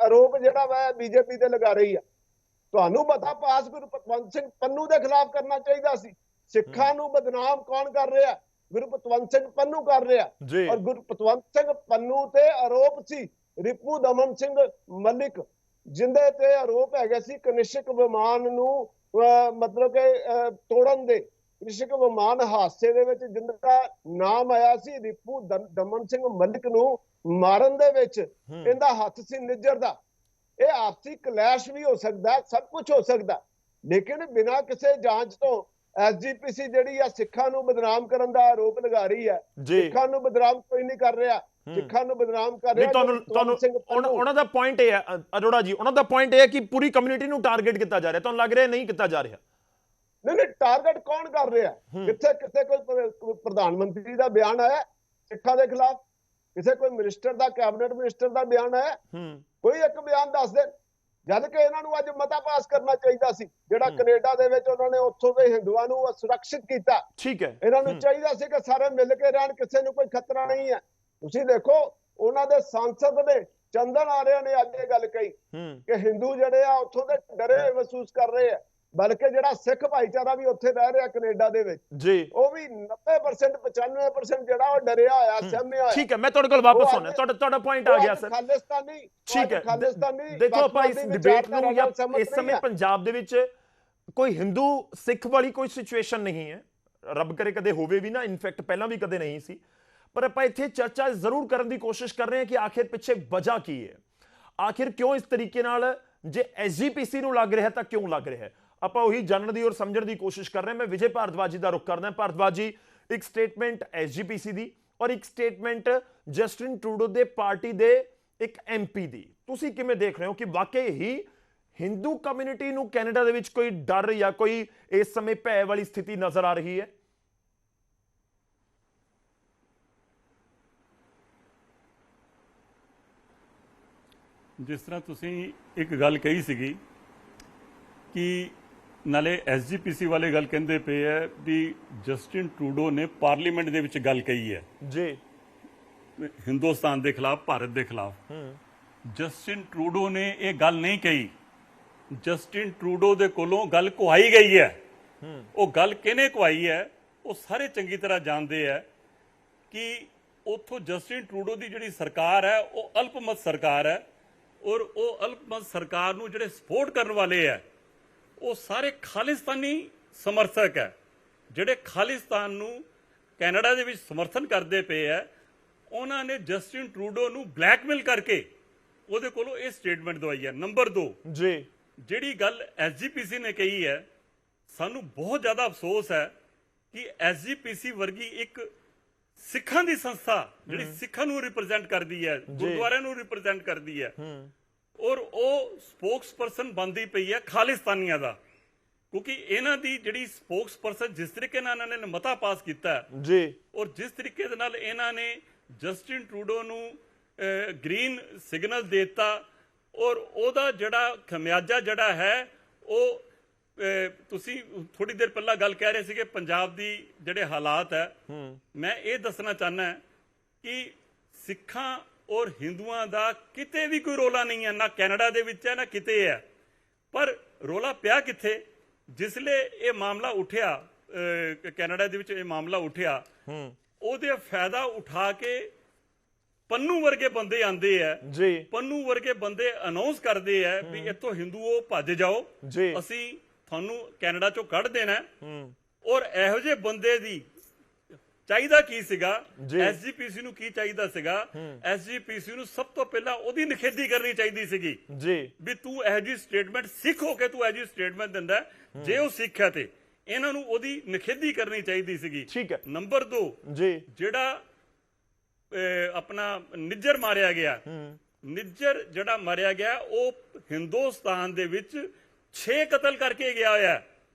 ਆਰੋਪ ਜਿਹੜਾ ਵਾ ਬੀਜੇਪੀ ਤੇ ਲਗਾ ਰਹੀ ਹੈ। ਤੁਹਾਨੂੰ ਮਤਾ ਪਾਸ ਗੁਰਪਤਵੰਤ ਸਿੰਘ ਪੰਨੂ ਦੇ ਖਿਲਾਫ ਕਰਨਾ ਚਾਹੀਦਾ ਸੀ। ਸਿੱਖਾਂ ਨੂੰ ਬਦਨਾਮ ਕੌਣ ਕਰ ਰਿਹਾ? ਗੁਰਪਤਵੰਤ ਸਿੰਘ ਪੰਨੂ ਕਰ ਰਿਹਾ। ਔਰ ਗੁਰਪਤਵੰਤ ਸਿੰਘ ਪੰਨੂ ਤੇ ਆਰੋਪ ਸੀ ਰਿਪੂ ਦਮਨ ਸਿੰਘ ਮਲਿਕ, ਜਿੰਦੇ ਤੇ ਆਰੋਪ ਹੈਗੇ ਸੀ ਕਨਿਸ਼ਕ ਵਿਮਾਨ ਨੂੰ ਮਤਲਬ ਕਿ ਤੋੜਨ ਦੇ। ਕਨਿਸ਼ਕ ਵਿਮਾਨ ਹਾਦਸੇ ਦੇ ਵਿੱਚ ਜਿੰਦਾ ਨਾਮ ਆਇਆ ਸੀ ਰਿਪੂ ਦਮਨ ਸਿੰਘ ਮਲਿਕ ਨੂੰ ਮਾਰਨ ਦੇ ਵਿੱਚ ਇਹਦਾ ਹੱਥ ਸੀ ਨਿੱਜਰ ਦਾ। ਇਹ ਆਪਸੀ ਕਲੈਸ਼ ਵੀ ਹੋ ਸਕਦਾ, ਸਭ ਕੁਝ ਹੋ ਸਕਦਾ, ਲੇਕਿਨ ਬਿਨਾਂ ਕਿਸੇ ਜਾਂਚ ਤੋਂ ਐਸਜੀਪੀਸੀ ਜਿਹੜੀ ਆ ਸਿੱਖਾਂ ਨੂੰ ਬਦਨਾਮ ਕਰਨ ਦਾ ਆਰੋਪ ਲਗਾ ਰਹੀ ਹੈ। ਸਿੱਖਾਂ ਨੂੰ ਬਦਨਾਮ ਕੋਈ ਨਹੀਂ ਕਰ ਰਿਹਾ, ਸਿੱਖਾਂ ਨੂੰ ਬਦਨਾਮ ਕਰ ਰਿਹਾ। ਤੁਹਾਨੂੰ ਉਹਨਾਂ ਦਾ ਪੁਆਇੰਟ ਇਹ ਹੈ ਅਰੋੜਾ ਜੀ, ਉਹਨਾਂ ਦਾ ਪੁਆਇੰਟ ਇਹ ਹੈ ਕਿ ਪੂਰੀ ਕਮਿਊਨਿਟੀ ਨੂੰ ਟਾਰਗੇਟ ਕੀਤਾ ਜਾ ਰਿਹਾ। ਤੁਹਾਨੂੰ ਲੱਗ ਰਿਹਾ ਨਹੀਂ ਕੀਤਾ ਜਾ ਰਿਹਾ? ਨਹੀਂ, ਟਾਰਗੇਟ ਕੌਣ ਕਰ ਰਿਹਾ? ਕਿੱਥੇ ਕੋਈ ਪ੍ਰਧਾਨ ਮੰਤਰੀ ਦਾ ਬਿਆਨ ਆਇਆ ਸਿੱਖਾਂ ਦੇ ਖਿਲਾਫ? ਕਿਸੇ ਕੋਈ ਮਿਨਿਸਟਰ ਦਾ, ਕੈਬਨਿਟ ਮਿਨਿਸਟਰ ਦਾ ਬਿਆਨ ਆਇਆ? ਕੋਈ ਇੱਕ ਬਿਆਨ ਦੱਸ ਦੇ। ਜਦ ਕਿ ਇਹਨਾਂ ਨੂੰ ਅੱਜ ਮਤਾ ਪਾਸ ਕਰਨਾ ਚਾਹੀਦਾ ਸੀ ਜਿਹੜਾ ਕੈਨੇਡਾ ਦੇ ਵਿੱਚ ਉਹਨਾਂ ਨੇ ਉੱਥੋਂ ਦੇ ਹਿੰਦੂਆਂ ਨੂੰ ਸੁਰੱਖਿਅਤ ਕੀਤਾ। ਠੀਕ ਹੈ, ਇਹਨਾਂ ਨੂੰ ਚਾਹੀਦਾ ਸੀ ਕਿ ਸਾਰੇ ਮਿਲ ਕੇ ਰਹਿਣ, ਕਿਸੇ ਨੂੰ ਕੋਈ ਖਤਰਾ ਨਹੀਂ ਹੈ। ਤੁਸੀਂ ਦੇਖੋ, ਉਹਨਾਂ ਦੇ ਸੰਸਦ ਦੇ ਚੰਦਨ ਆਰਿਆ ਨੇ ਅੱਜ ਇਹ ਗੱਲ ਕਹੀ ਕਿ ਹਿੰਦੂ ਜਿਹੜੇ ਆ ਉੱਥੋਂ ਦੇ ਡਰੇ ਮਹਿਸੂਸ ਕਰ ਰਹੇ ਆ, ਬਲਕਿ ਜਿਹੜਾ ਸਿੱਖ ਭਾਈਚਾਰਾ ਵੀ ਉੱਥੇ ਰਹਿ ਰਿਹਾ ਕੈਨੇਡਾ ਦੇ ਵਿੱਚ ਜੀ, ਉਹ ਵੀ 90% 95% ਜਿਹੜਾ ਉਹ ਡਰਿਆ ਹੋਇਆ, ਸਹਿਮਿਆ ਹੋਇਆ। ਠੀਕ ਹੈ, ਮੈਂ ਤੁਹਾਡੇ ਕੋਲ ਵਾਪਸ ਆਉਣਾ, ਤੁਹਾਡਾ ਪੁਆਇੰਟ ਆ ਗਿਆ ਸਰ। ਖਾਲਿਸਤਾਨੀ, ਠੀਕ ਹੈ, ਦੇਖੋ ਆਪਾਂ ਇਸ ਡਿਬੇਟ ਨੂੰ ਜਾਂ ਇਸ ਸਮੇਂ ਪੰਜਾਬ ਦੇ ਵਿੱਚ ਕੋਈ ਹਿੰਦੂ ਸਿੱਖ ਵਾਲੀ ਕੋਈ ਸਿਚੁਏਸ਼ਨ ਨਹੀਂ ਹੈ, ਰੱਬ ਕਰੇ ਕਦੇ ਹੋਵੇ ਵੀ ਨਾ, ਇਨਫੈਕਟ ਪਹਿਲਾਂ ਵੀ ਕਦੇ ਨਹੀਂ ਸੀ, ਪਰ ਆਪਾਂ ਇੱਥੇ ਚਰਚਾ ਜ਼ਰੂਰ ਕਰਨ ਦੀ ਕੋਸ਼ਿਸ਼ ਕਰ ਰਹੇ ਹਾਂ ਕਿ ਆਖਿਰ ਪਿੱਛੇ ਵਜ੍ਹਾ ਕੀ ਹੈ। ਆਖਿਰ ਕਿਉਂ ਇਸ ਤਰੀਕੇ ਨਾਲ, ਜੇ ਐਸਜੀਪੀਸੀ ਨੂੰ ਲੱਗ ਰਿਹਾ ਤਾਂ ਕਿਉਂ ਲੱਗ ਰਿਹਾ? ਆਪਾਂ ਉਹੀ ਜਾਣਨ ਦੀ ਔਰ ਸਮਝਣ ਦੀ ਕੋਸ਼ਿਸ਼ ਕਰ ਰਹੇ ਹਾਂ। ਮੈਂ ਵਿਜੇ ਭਾਰਦਵਾਜ ਜੀ ਦਾ ਰੁਖ ਕਰਦਾ। ਭਾਰਦਵਾਜ ਜੀ, ਇੱਕ ਸਟੇਟਮੈਂਟ ਐਸਜੀਪੀਸੀ ਦੀ ਔਰ ਇੱਕ ਸਟੇਟਮੈਂਟ ਜਸਟਿਨ ਟਰੂਡੋ ਦੇ ਪਾਰਟੀ ਦੇ ਇੱਕ ਐਮਪੀ ਦੀ, ਤੁਸੀਂ ਕਿਵੇਂ ਦੇਖ ਰਹੇ ਹੋ ਕਿ ਵਾਕਈ ਹੀ ਹਿੰਦੂ ਕਮਿਊਨਿਟੀ ਨੂੰ ਕੈਨੇਡਾ ਦੇ ਵਿੱਚ ਕੋਈ ਡਰ ਜਾਂ ਕੋਈ ਇਸ ਸਮੇਂ ਭੈ ਵਾਲੀ ਸਥਿਤੀ ਨਜ਼ਰ ਆ ਰਹੀ ਹੈ? ਜਿਸ ਤਰ੍ਹਾਂ ਤੁਸੀਂ ਇੱਕ ਗੱਲ ਕਹੀ ਸੀਗੀ ਕਿ ਨਾਲੇ ਐਸਜੀਪੀਸੀ ਵਾਲੇ ਗੱਲ ਕਹਿੰਦੇ ਪਏ ਹੈ ਵੀ ਜਸਟਿਨ ਟਰੂਡੋ ਨੇ ਪਾਰਲੀਮੈਂਟ ਦੇ ਵਿੱਚ ਗੱਲ ਕਹੀ ਹੈ ਜੀ ਹਿੰਦੁਸਤਾਨ ਦੇ ਖਿਲਾਫ, ਭਾਰਤ ਦੇ ਖਿਲਾਫ। ਜਸਟਿਨ ਟਰੂਡੋ ਨੇ ਇਹ ਗੱਲ ਨਹੀਂ ਕਹੀ। ਜਸਟਿਨ ਟਰੂਡੋ ਦੇ ਕੋਲੋਂ ਗੱਲ ਕੁਹਾਈ ਗਈ ਹੈ। ਉਹ ਗੱਲ ਕਿਹਨੇ ਕੁਹਾਈ ਹੈ ਉਹ ਸਾਰੇ ਚੰਗੀ ਤਰ੍ਹਾਂ ਜਾਣਦੇ ਹੈ ਕਿ ਉੱਥੋਂ ਜਸਟਿਨ ਟਰੂਡੋ ਦੀ ਜਿਹੜੀ ਸਰਕਾਰ ਹੈ ਉਹ ਅਲਪਮਤ ਸਰਕਾਰ ਹੈ, ਔਰ ਉਹ ਅਲਪਮਤ ਸਰਕਾਰ ਨੂੰ ਜਿਹੜੇ ਸਪੋਰਟ ਕਰਨ ਵਾਲੇ ਹੈ ਉਹ ਸਾਰੇ ਖਾਲਿਸਤਾਨੀ ਸਮਰਥਕ ਹੈ, ਜਿਹੜੇ ਖਾਲਿਸਤਾਨ ਨੂੰ ਕੈਨੇਡਾ ਦੇ ਵਿੱਚ ਸਮਰਥਨ ਕਰਦੇ ਪਏ ਹੈ। ਉਹਨਾਂ ਨੇ ਜਸਟਿਨ ਟਰੂਡੋ ਨੂੰ ਬਲੈਕਮੇਲ ਕਰਕੇ ਉਹਦੇ ਕੋਲੋਂ ਇਹ ਸਟੇਟਮੈਂਟ ਦਵਾਈ ਹੈ। ਨੰਬਰ 2 ਜੀ, ਜਿਹੜੀ ਗੱਲ ਐਸਜੀਪੀਸੀ ਨੇ ਕਹੀ ਹੈ, ਸਾਨੂੰ ਬਹੁਤ ਜ਼ਿਆਦਾ ਅਫਸੋਸ ਹੈ ਕਿ ਐਸਜੀਪੀਸੀ ਵਰਗੀ ਇੱਕ ਸਿੱਖਾਂ ਦੀ ਸੰਸਥਾ ਜਿਹੜੀ ਸਿੱਖਾਂ ਨੂੰ ਰਿਪਰੈਜ਼ੈਂਟ ਕਰਦੀ ਹੈ, ਗੁਰਦੁਆਰਿਆਂ ਨੂੰ ਰਿਪਰੈਜ਼ੈਂਟ ਕਰਦੀ ਹੈ, ਔਰ ਉਹ ਸਪੋਕਸਪਰਸਨ ਬਣਦੀ ਪਈ ਹੈ ਖਾਲਿਸਤਾਨੀਆਂ ਦਾ। ਕਿਉਂਕਿ ਇਹਨਾਂ ਦੀ ਜਿਹੜੀ ਸਪੋਕਸਪਰਸਨ ਜਿਸ ਤਰੀਕੇ ਨਾਲ ਇਹਨਾਂ ਨੇ ਮਤਾ ਪਾਸ ਕੀਤਾ ਜੀ, ਔਰ ਜਿਸ ਤਰੀਕੇ ਦੇ ਨਾਲ ਇਹਨਾਂ ਨੇ ਜਸਟਿਨ ਟਰੂਡੋ ਨੂੰ ਗ੍ਰੀਨ ਸਿਗਨਲ ਦਿੱਤਾ, ਔਰ ਉਹਦਾ ਜਿਹੜਾ ਖਮਿਆਜਾ ਜਿਹੜਾ ਹੈ ਉਹ ਤੁਸੀਂ ਥੋੜੀ ਦੇਰ ਪਹਿਲਾਂ ਗੱਲ ਕਹਿ ਰਹੇ ਸੀਗੇ ਪੰਜਾਬ ਦੀ ਜਿਹੜੇ ਹਾਲਾਤ ਹੈ। ਮੈਂ ਇਹ ਦੱਸਣਾ ਚਾਹੁੰਦਾ ਕਿ ਸਿੱਖਾਂ ਔਰ ਹਿੰਦੂਆਂ ਦਾ ਕਿਤੇ ਵੀ ਕੋਈ ਰੋਲਾ ਨਹੀਂ ਹੈ, ਨਾ ਕੈਨੇਡਾ ਦੇ ਵਿੱਚ ਹੈ ਨਾ ਕਿਤੇ ਹੈ। ਪਰ ਰੋਲਾ ਪਿਆ ਕਿੱਥੇ? ਜਿਸਲੇ ਇਹ ਮਾਮਲਾ ਉੱਠਿਆ ਕੈਨੇਡਾ ਦੇ ਵਿੱਚ, ਇਹ ਮਾਮਲਾ ਉੱਠਿਆ, ਉਹਦੇ ਫਾਇਦਾ ਉਠਾ ਕੇ ਪੰਨੂ ਵਰਗੇ ਬੰਦੇ ਆਂਦੇ ਆ ਜੀ। ਪੰਨੂ ਵਰਗੇ ਬੰਦੇ ਅਨਾਉਂਸ ਕਰਦੇ ਆ ਵੀ ਇੱਥੋਂ ਹਿੰਦੂਓ ਭੱਜ ਜਾਓ, ਅਸੀਂ ਤੁਹਾਨੂੰ ਕੈਨੇਡਾ ਚੋਂ ਕੱਢ ਦੇਣਾ। ਔਰ ਇਹੋ ਜਿਹੇ ਬੰਦੇ ਦੀ ਚਾਹੀਦਾ ਕੀ ਸੀਗਾ? ਐਸਜੀਪੀਸੀ ਨੂੰ ਕੀ ਚਾਹੀਦਾ ਸੀਗਾ? ਐਸਜੀਪੀਸੀ ਨੂੰ ਸਭ ਤੋਂ ਪਹਿਲਾਂ ਉਹਦੀ ਨਿਖੇਧੀ ਕਰਨੀ ਚਾਹੀਦੀ ਸੀਗੀ ਜੀ ਵੀ ਤੂੰ ਇਹੋ ਜਿਹੀ ਸਟੇਟਮੈਂਟ ਸਿੱਖ ਹੋ ਕੇ ਤੂੰ ਇਹੋ ਜਿਹੀ ਸਟੇਟਮੈਂਟ ਦਿੰਦਾ। ਜੇ ਉਹ ਸਿੱਖ ਹੈ ਤੇ ਇਹਨਾਂ ਨੂੰ ਉਹਦੀ ਨਿਖੇਧੀ ਕਰਨੀ ਚਾਹੀਦੀ ਸੀਗੀ। ਠੀਕ ਹੈ। ਨੰਬਰ 2 ਜੀ, ਜਿਹੜਾ ਆਪਣਾ ਨਿੱਜਰ ਮਾਰਿਆ ਗਿਆ, ਨਿੱਜਰ ਜਿਹੜਾ ਮਾਰਿਆ ਗਿਆ ਉਹ ਹਿੰਦੁਸਤਾਨ ਦੇ ਵਿੱਚ 6 ਕਤਲ ਕਰਕੇ ਗਿਆ ਹੋਇਆ।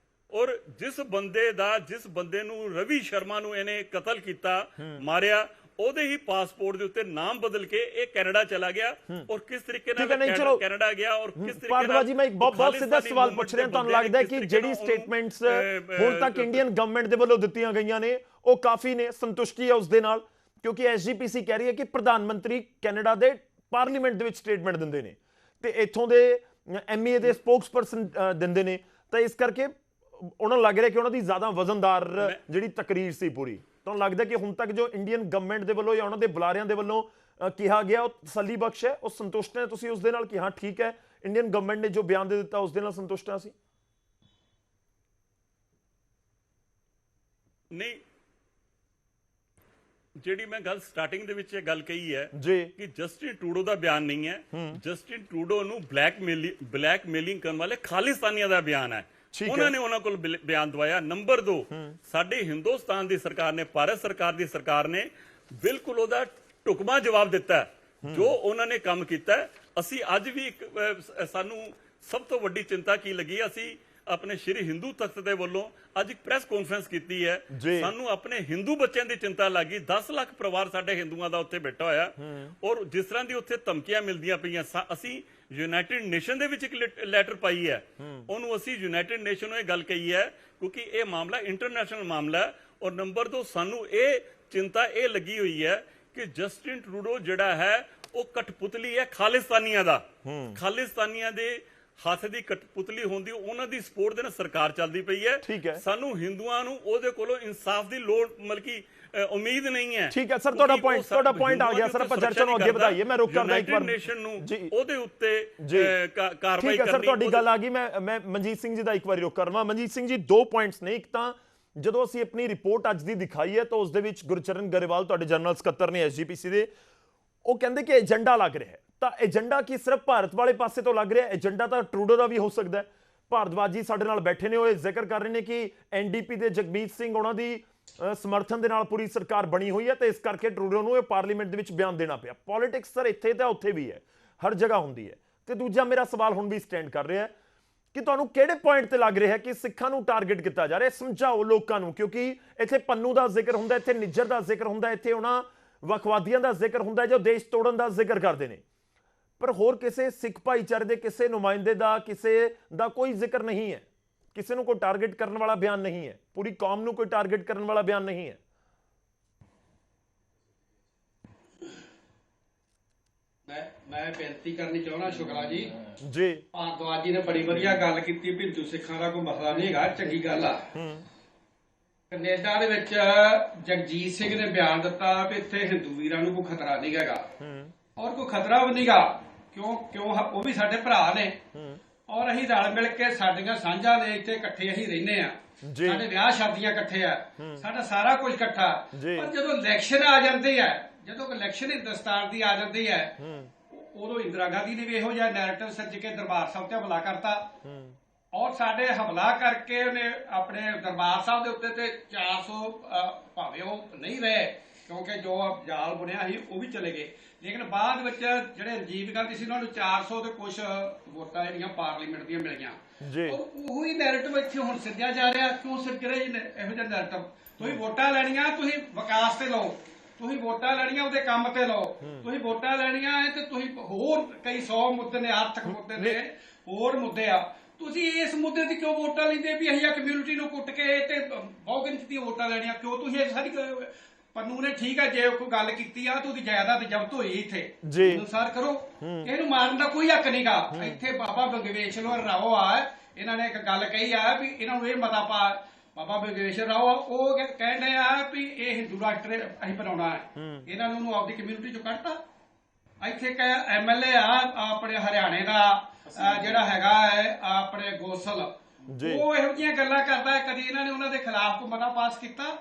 ਔਰ ਜਿਸ ਬੰਦੇ ਨੂੰ ਰਵੀ ਸ਼ਰਮਾ ਨੂੰ ਇਹਨੇ ਕਤਲ ਕੀਤਾ, ਮਾਰਿਆ, ਉਹਦੇ ਹੀ ਪਾਸਪੋਰਟ ਦੇ ਉੱਤੇ ਨਾਮ ਬਦਲ ਕੇ ਇਹ ਕੈਨੇਡਾ ਚਲਾ ਗਿਆ। ਔਰ ਕਿਸ ਤਰੀਕੇ ਨਾਲ ਕੈਨੇਡਾ ਗਿਆ ਔਰ ਕਿਸ ਤਰੀਕੇ ਨਾਲ। ਭਾਰਦਵਾਜ ਜੀ, ਮੈਂ ਇੱਕ ਬਹੁਤ ਸਿੱਧਾ ਸਵਾਲ ਪੁੱਛ ਰਿਹਾ, ਤੁਹਾਨੂੰ ਲੱਗਦਾ ਹੈ ਕਿ ਜਿਹੜੀ ਸਟੇਟਮੈਂਟਸ ਹੁਣ ਤੱਕ ਇੰਡੀਅਨ ਗਵਰਨਮੈਂਟ ਦੇ ਵੱਲੋਂ ਦਿੱਤੀਆਂ ਗਈਆਂ ਨੇ ਉਹ ਕਾਫੀ ਨੇ, ਸੰਤੁਸ਼ਟੀ ਹੈ ਉਸ ਦੇ ਨਾਲ? ਕਿਉਂਕਿ ਐਸਜੀਪੀਸੀ ਕਹਿ ਰਹੀ ਹੈ ਕਿ ਪ੍ਰਧਾਨ ਮੰਤਰੀ ਕੈਨੇਡਾ ਦੇ ਪਾਰਲੀਮੈਂਟ ਦੇ ਵਿੱਚ ਸਟੇਟਮੈਂਟ ਦਿੰਦੇ ਨੇ ਤੇ ਇੱਥੋਂ ਦੇ ਐਮਏ ਦੇ ਸਪੋਕਸਪਰਸਨ ਦਿੰਦੇ ਨੇ, ਤਾਂ ਇਸ ਕਰਕੇ ਉਹਨਾਂ ਨੂੰ ਲੱਗ ਰਿਹਾ ਕਿ ਉਹਨਾਂ ਦੀ ਜ਼ਿਆਦਾ ਵਜ਼ਨਦਾਰ ਜਿਹੜੀ ਤਕਰੀਰ ਸੀ ਪੂਰੀ। ਤੁਹਾਨੂੰ ਲੱਗਦਾ ਕਿ ਹੁਣ ਤੱਕ ਜੋ ਇੰਡੀਅਨ ਗਵਰਨਮੈਂਟ ਦੇ ਵੱਲੋਂ ਜਾਂ ਉਹਨਾਂ ਦੇ ਬੁਲਾਰਿਆਂ ਦੇ ਵੱਲੋਂ ਕਿਹਾ ਗਿਆ ਉਹ ਤਸੱਲੀ ਬਖਸ਼ ਹੈ, ਉਹ ਸੰਤੁਸ਼ਟ ਹੈ ਤੁਸੀਂ ਉਸ ਦੇ ਨਾਲ ਕਿ ਹਾਂ ਠੀਕ ਹੈ ਇੰਡੀਅਨ ਗਵਰਨਮੈਂਟ ਨੇ ਜੋ ਬਿਆਨ ਦੇ ਦਿੱਤਾ ਉਸ ਦੇ ਨਾਲ ਸੰਤੁਸ਼ਟ ਹਾਂ ਅਸੀਂ? ਨਹੀਂ, ਜਿਹੜੀ ਮੈਂ ਗੱਲ ਸਟਾਰਟਿੰਗ ਦੇ ਵਿੱਚ ਇਹ ਗੱਲ ਕਹੀ ਹੈ ਕਿ ਜਸਟਿਨ ਟਰੂਡੋ ਦਾ ਬਿਆਨ ਨਹੀਂ ਹੈ, ਜਸਟਿਨ ਟਰੂਡੋ ਨੂੰ ਬਲੈਕਮੇਲਿੰਗ ਕਰਨ ਵਾਲੇ ਖਾਲਿਸਤਾਨੀਆਂ ਦਾ ਬਿਆਨ ਹੈ। ਉਹਨਾਂ ਨੇ ਉਹਨਾਂ ਕੋਲ ਬਿਆਨ ਦਵਾਇਆ। ਨੰਬਰ 2, ਸਾਡੇ ਹਿੰਦੁਸਤਾਨ ਦੀ ਸਰਕਾਰ ਨੇ, ਭਾਰਤ ਸਰਕਾਰ ਦੀ ਸਰਕਾਰ ਨੇ ਬਿਲਕੁਲ ਉਹਦਾ ਢੁਕਵਾਂ ਜਵਾਬ ਦਿੱਤਾ ਜੋ ਉਹਨਾਂ ਨੇ ਕੰਮ ਕੀਤਾ। ਅਸੀਂ ਅੱਜ ਵੀ ਸਾਨੂੰ ਸਭ ਤੋਂ ਵੱਡੀ ਚਿੰਤਾ ਕੀ ਲੱਗੀ, ਅਸੀਂ ਆਪਣੇ ਸ਼੍ਰੀ ਹਿੰਦੂ ਤਖਤ ਦੇ ਵੱਲੋਂ ਅੱਜ ਇੱਕ ਪ੍ਰੈਸ ਕਾਨਫਰੰਸ ਕੀਤੀ ਹੈ। ਸਾਨੂੰ ਆਪਣੇ ਹਿੰਦੂ ਬੱਚਿਆਂ ਦੀ ਚਿੰਤਾ ਲੱਗੀ। 10 ਲੱਖ ਪਰਿਵਾਰ ਸਾਡੇ ਹਿੰਦੂਆਂ ਦਾ ਉੱਥੇ ਬੈਠਾ ਹੋਇਆ, ਔਰ ਜਿਸ ਤਰ੍ਹਾਂ ਦੀ ਉੱਥੇ ਧਮਕੀਆਂ ਮਿਲਦੀਆਂ ਪਈਆਂ, ਅਸੀਂ ਯੂਨਾਈਟਿਡ ਨੇਸ਼ਨ ਦੇ ਵਿੱਚ ਇੱਕ ਲੈਟਰ ਪਾਈ ਹੈ। ਉਹਨੂੰ ਅਸੀਂ ਯੂਨਾਈਟਿਡ ਨੇਸ਼ਨ ਨੂੰ ਇਹ ਗੱਲ ਕਹੀ ਹੈ ਕਿਉਂਕਿ ਇਹ ਮਾਮਲਾ ਇੰਟਰਨੈਸ਼ਨਲ ਮਾਮਲਾ ਹੈ। ਔਰ ਨੰਬਰ 2, ਸਾਨੂੰ ਇਹ ਚਿੰਤਾ ਇਹ ਲੱਗੀ ਹੋਈ ਹੈ ਕਿ ਜਸਟਿਨ ਟਰੂਡੋ ਜਿਹੜਾ ਹੈ ਉਹ ਕਠਪੁਤਲੀ ਹੈ ਖਾਲਿਸਤਾਨੀਆਂ ਦਾ। ਖਾਲਿਸਤਾਨੀਆਂ ਦੇ ਹੱਥ ਦੀ ਕਠਪੁਤਲੀ ਹੁੰਦੀ, ਉਹਨਾਂ ਦੀ ਸਪੋਰਟ ਦੇ ਨਾਲ ਸਰਕਾਰ ਚੱਲਦੀ ਪਈ ਹੈ। ਸਾਨੂੰ ਹਿੰਦੂਆਂ ਨੂੰ ਉਹਦੇ ਕੋਲੋਂ ਇਨਸਾਫ ਦੀ ਲੋੜ ਮਤਲਬ ਉਮੀਦ ਨਹੀਂ ਹੈ। ਠੀਕ ਹੈ ਸਰ, ਤੁਹਾਡਾ ਪੁਆਇੰਟ ਆ ਗਿਆ ਸਰ। ਆਪਾਂ ਚਰਚਾ ਨੂੰ ਅੱਗੇ ਵਧਾਈਏ। ਮੈਂ ਰੁਕ ਕਰਦਾ ਇੱਕ ਵਾਰ, ਨੇਸ਼ਨ ਨੂੰ ਉਹਦੇ ਉੱਤੇ ਕਾਰਵਾਈ ਕਰਨੀ। ਸਰ ਤੁਹਾਡੀ ਗੱਲ ਆ ਗਈ। ਮੈਂ ਮਨਜੀਤ ਸਿੰਘ ਜੀ ਦਾ ਇੱਕ ਵਾਰੀ ਰੁਕ ਕਰਨਾ। ਮਨਜੀਤ ਸਿੰਘ ਜੀ, 2 ਪੁਆਇੰਟਸ ਨੇ। ਇੱਕ ਤਾਂ ਜਦੋਂ ਅਸੀਂ ਆਪਣੀ ਰਿਪੋਰਟ ਅੱਜ ਦੀ ਦਿਖਾਈ ਹੈ ਤਾਂ ਉਸ ਦੇ ਵਿੱਚ ਗੁਰਚਰਨ ਗਰੇਵਾਲ ਤੁਹਾਡੇ ਜਨਰਲ ਸਕੱਤਰ ਨੇ ਐਸਜੀਪੀਸੀ ਦੇ, ਉਹ ਕਹਿੰਦੇ ਕਿ ਏਜੰਡਾ ਲੱਗ ਰਿਹਾ ਹੈ ਤਾਂ ਏਜੰਡਾ ਕੀ ਸਿਰਫ ਭਾਰਤ ਵਾਲੇ ਪਾਸੇ ਤੋਂ ਲੱਗ ਰਿਹਾ? ਏਜੰਡਾ ਤਾਂ ਟਰੂਡੋ ਦਾ ਵੀ ਹੋ ਸਕਦਾ ਹੈ। ਭਾਰਦਵਾਜ ਜੀ ਸਾਡੇ ਨਾਲ ਬੈਠੇ ਨੇ, ਉਹ ਇਹ ਜ਼ਿਕਰ ਕਰ ਰਹੇ ਨੇ ਕਿ ਐਨਡੀਪੀ ਦੇ ਜਗਮੀਤ ਸਿੰਘ ਉਹਨਾਂ ਦੀ ਸਮਰਥਨ ਦੇ ਨਾਲ ਪੂਰੀ ਸਰਕਾਰ ਬਣੀ ਹੋਈ ਹੈ ਤੇ ਇਸ ਕਰਕੇ ਟਰੂਡੋ ਨੂੰ ਇਹ ਪਾਰਲੀਮੈਂਟ ਦੇ ਵਿੱਚ ਬਿਆਨ ਦੇਣਾ ਪਿਆ। ਪੋਲਿਟਿਕਸ ਸਰ ਇੱਥੇ ਤਾਂ ਉੱਥੇ ਵੀ ਹੈ, ਹਰ ਜਗ੍ਹਾ ਹੁੰਦੀ ਹੈ। ਤੇ ਦੂਜਾ ਮੇਰਾ ਸਵਾਲ ਹੁਣ ਵੀ ਸਟੈਂਡ ਕਰ ਰਿਹਾ ਹੈ ਕਿ ਤੁਹਾਨੂੰ ਕਿਹੜੇ ਪੁਆਇੰਟ ਤੇ ਲੱਗ ਰਿਹਾ ਹੈ ਕਿ ਸਿੱਖਾਂ ਨੂੰ ਟਾਰਗੇਟ ਕੀਤਾ ਜਾ ਰਿਹਾ? ਸਮਝਾਓ ਲੋਕਾਂ ਨੂੰ, ਕਿਉਂਕਿ ਇੱਥੇ ਪੰਨੂ ਦਾ ਜ਼ਿਕਰ ਹੁੰਦਾ, ਇੱਥੇ ਨਿੱਜਰ ਦਾ ਜ਼ਿਕਰ ਹੁੰਦਾ, ਇੱਥੇ ਉਹਨਾਂ ਵੱਖਵਾਦੀਆਂ ਦਾ ਜ਼ਿਕਰ ਹੁੰਦਾ ਜੋ ਦੇਸ਼ ਤੋੜਨ ਦਾ ਜ਼ਿਕਰ ਕਰਦੇ ਨੇ, ਪਰ ਹੋਰ ਕਿਸੇ ਸਿੱਖ ਭਾਈਚਾਰੇ ਦੇ ਕਿਸੇ ਨੁਮਾਇੰਦੇ ਦਾ, ਕਿਸੇ ਦਾ ਕੋਈ ਜ਼ਿਕਰ ਨਹੀਂ ਹੈ। ਕਿਸੇ ਨੂੰ ਕੋਈ ਟਾਰਗੇਟ ਕਰਨ ਵਾਲਾ ਬਿਆਨ ਨਹੀਂ ਹੈ, ਪੂਰੀ ਕੌਮ ਨੂੰ ਕੋਈ ਟਾਰਗੇਟ ਕਰਨ ਵਾਲਾ ਬਿਆਨ ਨਹੀਂ ਹੈ। ਮੈਂ ਬੇਨਤੀ ਕਰਨੀ ਚਾਹੁੰਦਾ ਸ਼ੁਕਲਾ ਜੀ ਜੀ, ਭਾਰਦਵਾਜ ਜੀ ਨੇ ਬੜੀ ਵਧੀਆ ਗੱਲ ਕੀਤੀ ਵੀ ਹਿੰਦੂ ਸਿੱਖਾਂ ਦਾ ਕੋਈ ਮਸਲਾ ਨਹੀਂ ਹੈਗਾ, ਚੰਗੀ ਗੱਲ ਆ। ਕੈਨੇਡਾ ਦੇ ਵਿੱਚ ਜਗਜੀਤ ਸਿੰਘ ਨੇ ਬਿਆਨ ਦਿੱਤਾ ਵੀ ਇੱਥੇ ਹਿੰਦੂ ਵੀਰਾਂ ਨੂੰ ਕੋਈ ਖਤਰਾ ਨਹੀਂ ਹੈਗਾ, ਔਰ ਕੋਈ ਖਤਰਾ ਵੀ ਨਹੀਂਗਾ। ਕਿਉਂ? ਉਹ ਵੀ ਸਾਡੇ ਭਰਾ ਨੇ, ਔਰ ਅਸੀਂ ਰਲ ਮਿਲ ਕੇ ਸਾਡੀਆਂ ਸਾਂਝਾਂ ਨੇ, ਇੱਥੇ ਇਕੱਠੇ ਅਸੀਂ ਰਹਿੰਦੇ ਆ, ਸਾਡੇ ਵਿਆਹ ਸ਼ਾਦੀਆਂ ਇਕੱਠੇ ਆ, ਸਾਡਾ ਸਾਰਾ ਕੁਝ ਇਕੱਠਾ। ਪਰ ਜਦੋਂ ਇਲੈਕਸ਼ਨ ਆ ਜਾਂਦੀ ਹੈ, ਜਦੋਂ ਇਲੈਕਸ਼ਨ ਹਿੰਦੁਸਤਾਨ ਦੀ ਆ ਜਾਂਦੀ ਹੈ, ਉਦੋਂ ਇੰਦਰਾ ਗਾਂਧੀ ਨੇ ਵੀ ਇਹੋ ਜਿਹਾ ਨੈਰੇਟਿਵ ਸਿਰਜ ਕੇ ਦਰਬਾਰ ਸਾਹਿਬ ਤੇ ਹਮਲਾ ਕਰਤਾ, ਔਰ ਸਾਡੇ ਹਮਲਾ ਕਰਕੇ ਉਹਨੇ ਆਪਣੇ ਦਰਬਾਰ ਸਾਹਿਬ ਦੇ ਉੱਤੇ ਤੇ 400 ਭਾਵੇਂ ਉਹ ਨਹੀਂ ਰਹੇ ਕਿਉਂਕਿ ਜੋ ਜਾਲ ਬੁਣਿਆ ਸੀ ਉਹ ਵੀ ਚਲੇ ਗਏ, ਲੇਕਿਨ ਬਾਅਦ ਵਿੱਚ ਜਿਹੜੇ ਰਾਜੀਵ ਗਾਂਧੀ ਸੀ ਉਹਨਾਂ ਨੂੰ 400 ਤੇ ਕੁਝ ਵੋਟਾਂ ਜਿਹੜੀਆਂ ਪਾਰਲੀਮੈਂਟ ਦੀਆਂ ਮਿਲੀਆਂ। ਉਹੀ ਨੈਰੇਟਿਵ ਇੱਥੇ ਹੁਣ ਸਿਰਜਿਆ ਜਾ ਰਿਹਾ। ਕਿਉਂ ਸਿਰਜ ਰਿਹਾ ਜੀ ਇਹੋ ਜਿਹਾ ਨੈਰੇਟਿਵ? ਤੁਸੀਂ ਵੋਟਾਂ ਲੈਣੀਆਂ, ਤੁਸੀਂ ਵਿਕਾਸ ਤੇ ਲਓ, ਤੁਸੀਂ ਵੋਟਾਂ ਲੈਣੀਆਂ ਉਹਦੇ ਕੰਮ ਤੇ ਲਓ, ਤੁਸੀਂ ਵੋਟਾਂ ਲੈਣੀਆਂ ਤੇ ਤੁਸੀਂ ਹੋਰ ਕਈ 100 ਮੁੱਦੇ ਨੇ, ਆਰਥਿਕ ਮੁੱਦੇ ਨੇ, ਹੋਰ ਮੁੱਦੇ ਆ, ਤੁਸੀਂ ਇਸ ਮੁੱਦੇ ਤੇ ਕਿਉਂ ਵੋਟਾਂ ਲੈਂਦੇ ਵੀ ਅਸੀਂ ਕਮਿਊਨਿਟੀ ਨੂੰ ਕੁੱਟ ਕੇ ਤੇ ਬਹੁਗਿਣਤੀ ਦੀਆਂ ਵੋਟਾਂ ਲੈਣੀਆਂ? ਕਿਉਂ ਤੁਸੀਂ ਇਹ ਸਾਰੀ ਪੰਨੂ ਨੇ ਠੀਕ ਹੈ ਜੇ ਕੋਈ ਗੱਲ ਕੀਤੀ ਆ ਤਾਂ ਉਹਦੀ ਜਾਇਦਾਦ ਜ਼ਬਤ ਹੋਈ ਇੱਥੇ ਅਨੁਸਾਰ ਕਰੋ, ਕਿਸੇ ਨੂੰ ਮਾਰਨ ਦਾ ਕੋਈ ਹੱਕ ਨਹੀਂਗਾ। ਇੱਥੇ ਬਾਬਾ ਬਗਵੇਸ਼ਵਰ ਰਾਓ ਆ, ਇਹਨਾਂ ਨੇ ਇੱਕ ਗੱਲ ਕਹੀ ਆ ਵੀ ਇਹਨਾਂ ਨੂੰ ਇਹ ਮਤਾ ਪਾ, ਬਾਬਾ ਬਗਵੇਸ਼ਵਰ ਰਾਓ ਉਹ ਕਹਿੰਦੇ ਆ ਵੀ ਇਹ ਹਿੰਦੂ ਰਾਸ਼ਟਰ ਅਸੀਂ ਬਣਾਉਣਾ ਹੈ, ਇਹਨਾਂ ਨੂੰ ਉਹਨੂੰ ਆਪਦੀ ਕਮਿਊਨਿਟੀ ਚੋਂ ਕੱਢਤਾ। ਇੱਥੇ ਐਮਐਲਏ ਆ ਆਪਣੇ ਹਰਿਆਣੇ ਦਾ ਜਿਹੜਾ ਹੈਗਾ ਹੈ ਆਪਣੇ ਗੋਸਲ, ਉਹ ਇਹੋ ਜਿਹੀਆਂ ਗੱਲਾਂ ਕਰਦਾ ਹੈ, ਕਦੀ ਇਹਨਾਂ ਨੇ ਉਹਨਾਂ ਦੇ ਖਿਲਾਫ ਕੋਈ ਮਤਾ ਪਾਸ ਕੀਤਾ?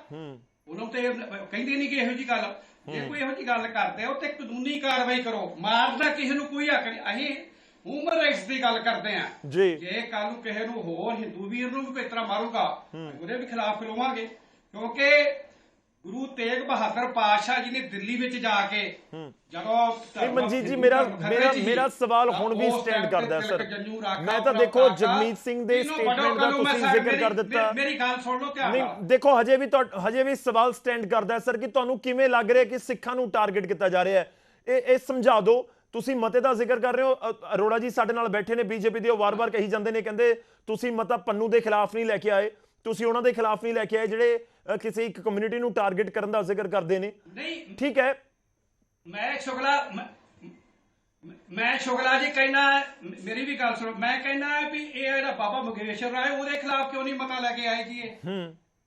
ਉਹਨੂੰ ਤੇ ਕਹਿੰਦੇ ਨਹੀਂ ਕਿ ਇਹੋ ਜਿਹੀ ਗੱਲ, ਜੇ ਕੋਈ ਇਹੋ ਜਿਹੀ ਗੱਲ ਕਰਦੇ ਉਹ ਤੇ ਕਾਨੂੰਨੀ ਕਾਰਵਾਈ ਕਰੋ, ਮਾਰਦਾ ਕਿਸੇ ਨੂੰ ਕੋਈ ਹੱਕ ਨਹੀਂ। ਅਸੀਂ ਹਿਊਮਨ ਰਾਈਟਸ ਦੀ ਗੱਲ ਕਰਦੇ ਆ, ਜੇ ਕੱਲ ਨੂੰ ਕਿਸੇ ਨੂੰ ਹੋਰ ਹਿੰਦੂ ਵੀਰ ਨੂੰ ਵੀ ਇਸ ਤਰ੍ਹਾਂ ਮਾਰੂਗਾ ਉਹਦੇ ਵੀ ਖਿਲਾਫ ਖਲੋਵਾਂਗੇ, ਕਿਉਂਕਿ ਗੁਰੂ ਤੇਗ ਬਹਾਦਰ ਪਾਤਸ਼ਾਹ ਜੀ ਨੇ ਦਿੱਲੀ ਵਿੱਚ ਜਾ ਕੇ ਜਦੋਂ ਮਨਜੀਤ ਜੀ ਮੇਰਾ ਸਵਾਲ ਹੁਣ ਵੀ ਸਟੈਂਡ ਕਰਦਾ ਸਰ। ਮੈਂ ਤਾਂ ਦੇਖੋ ਜਗਮੀਤ ਸਿੰਘ ਦੇ ਸਟੇਟਮੈਂਟ ਦਾ ਤੁਸੀਂ ਜ਼ਿਕਰ ਕਰ ਦਿੱਤਾ, ਮੇਰੀ ਗੱਲ ਸੁਣ ਲਓ ਧਿਆਨ ਨਾਲ। ਦੇਖੋ ਹਜੇ ਵੀ ਸਵਾਲ ਸਟੈਂਡ ਕਰਦਾ ਸਰ ਕਿ ਤੁਹਾਨੂੰ ਕਿਵੇਂ ਲੱਗ ਰਿਹਾ ਕਿ ਸਿੱਖਾਂ ਨੂੰ ਟਾਰਗੇਟ ਕੀਤਾ ਜਾ ਰਿਹਾ ਹੈ? ਇਹ ਸਮਝਾ ਦਿਓ। ਤੁਸੀਂ ਮਤੇ ਦਾ ਜ਼ਿਕਰ ਕਰ ਰਹੇ ਹੋ, ਅਰੋੜਾ ਜੀ ਸਾਡੇ ਨਾਲ ਬੈਠੇ ਨੇ ਬੀਜੇਪੀ ਦੇ, ਉਹ ਵਾਰ-ਵਾਰ ਕਹੀ ਜਾਂਦੇ ਨੇ, ਕਹਿੰਦੇ ਤੁਸੀਂ ਮਤਾ ਪੰਨੂ ਦੇ ਖਿਲਾਫ ਨਹੀਂ ਲੈ ਕੇ ਆਏ, ਤੁਸੀਂ ਉਹਨਾਂ ਦੇ ਖਿਲਾਫ ਨਹੀਂ ਲੈ ਕੇ ਆਏ ਜਿਹੜੇ ਕਿਸੇ ਇੱਕ ਕਮਿਊਨਿਟੀ ਨੂੰ ਟਾਰਗੇਟ ਕਰਨ ਦਾ ਜ਼ਿਕਰ ਕਰਦੇ ਨੇ। ਠੀਕ ਹੈ, ਮੈਂ ਸ਼ੁਕਲਾ ਜੀ ਕਹਿਣਾ, ਮੇਰੀ ਵੀ ਗੱਲ ਸੁਣੋ, ਮੈਂ ਕਹਿਣਾ ਵੀ ਇਹ ਜਿਹੜਾ ਬਾਬਾ ਬਗਵੇਸ਼ਵਰ ਰਾਏ ਉਹਦੇ ਖਿਲਾਫ ਕਿਉਂ ਨਹੀਂ ਮਤਾ ਲੈ ਕੇ ਆਏ ਜੀ?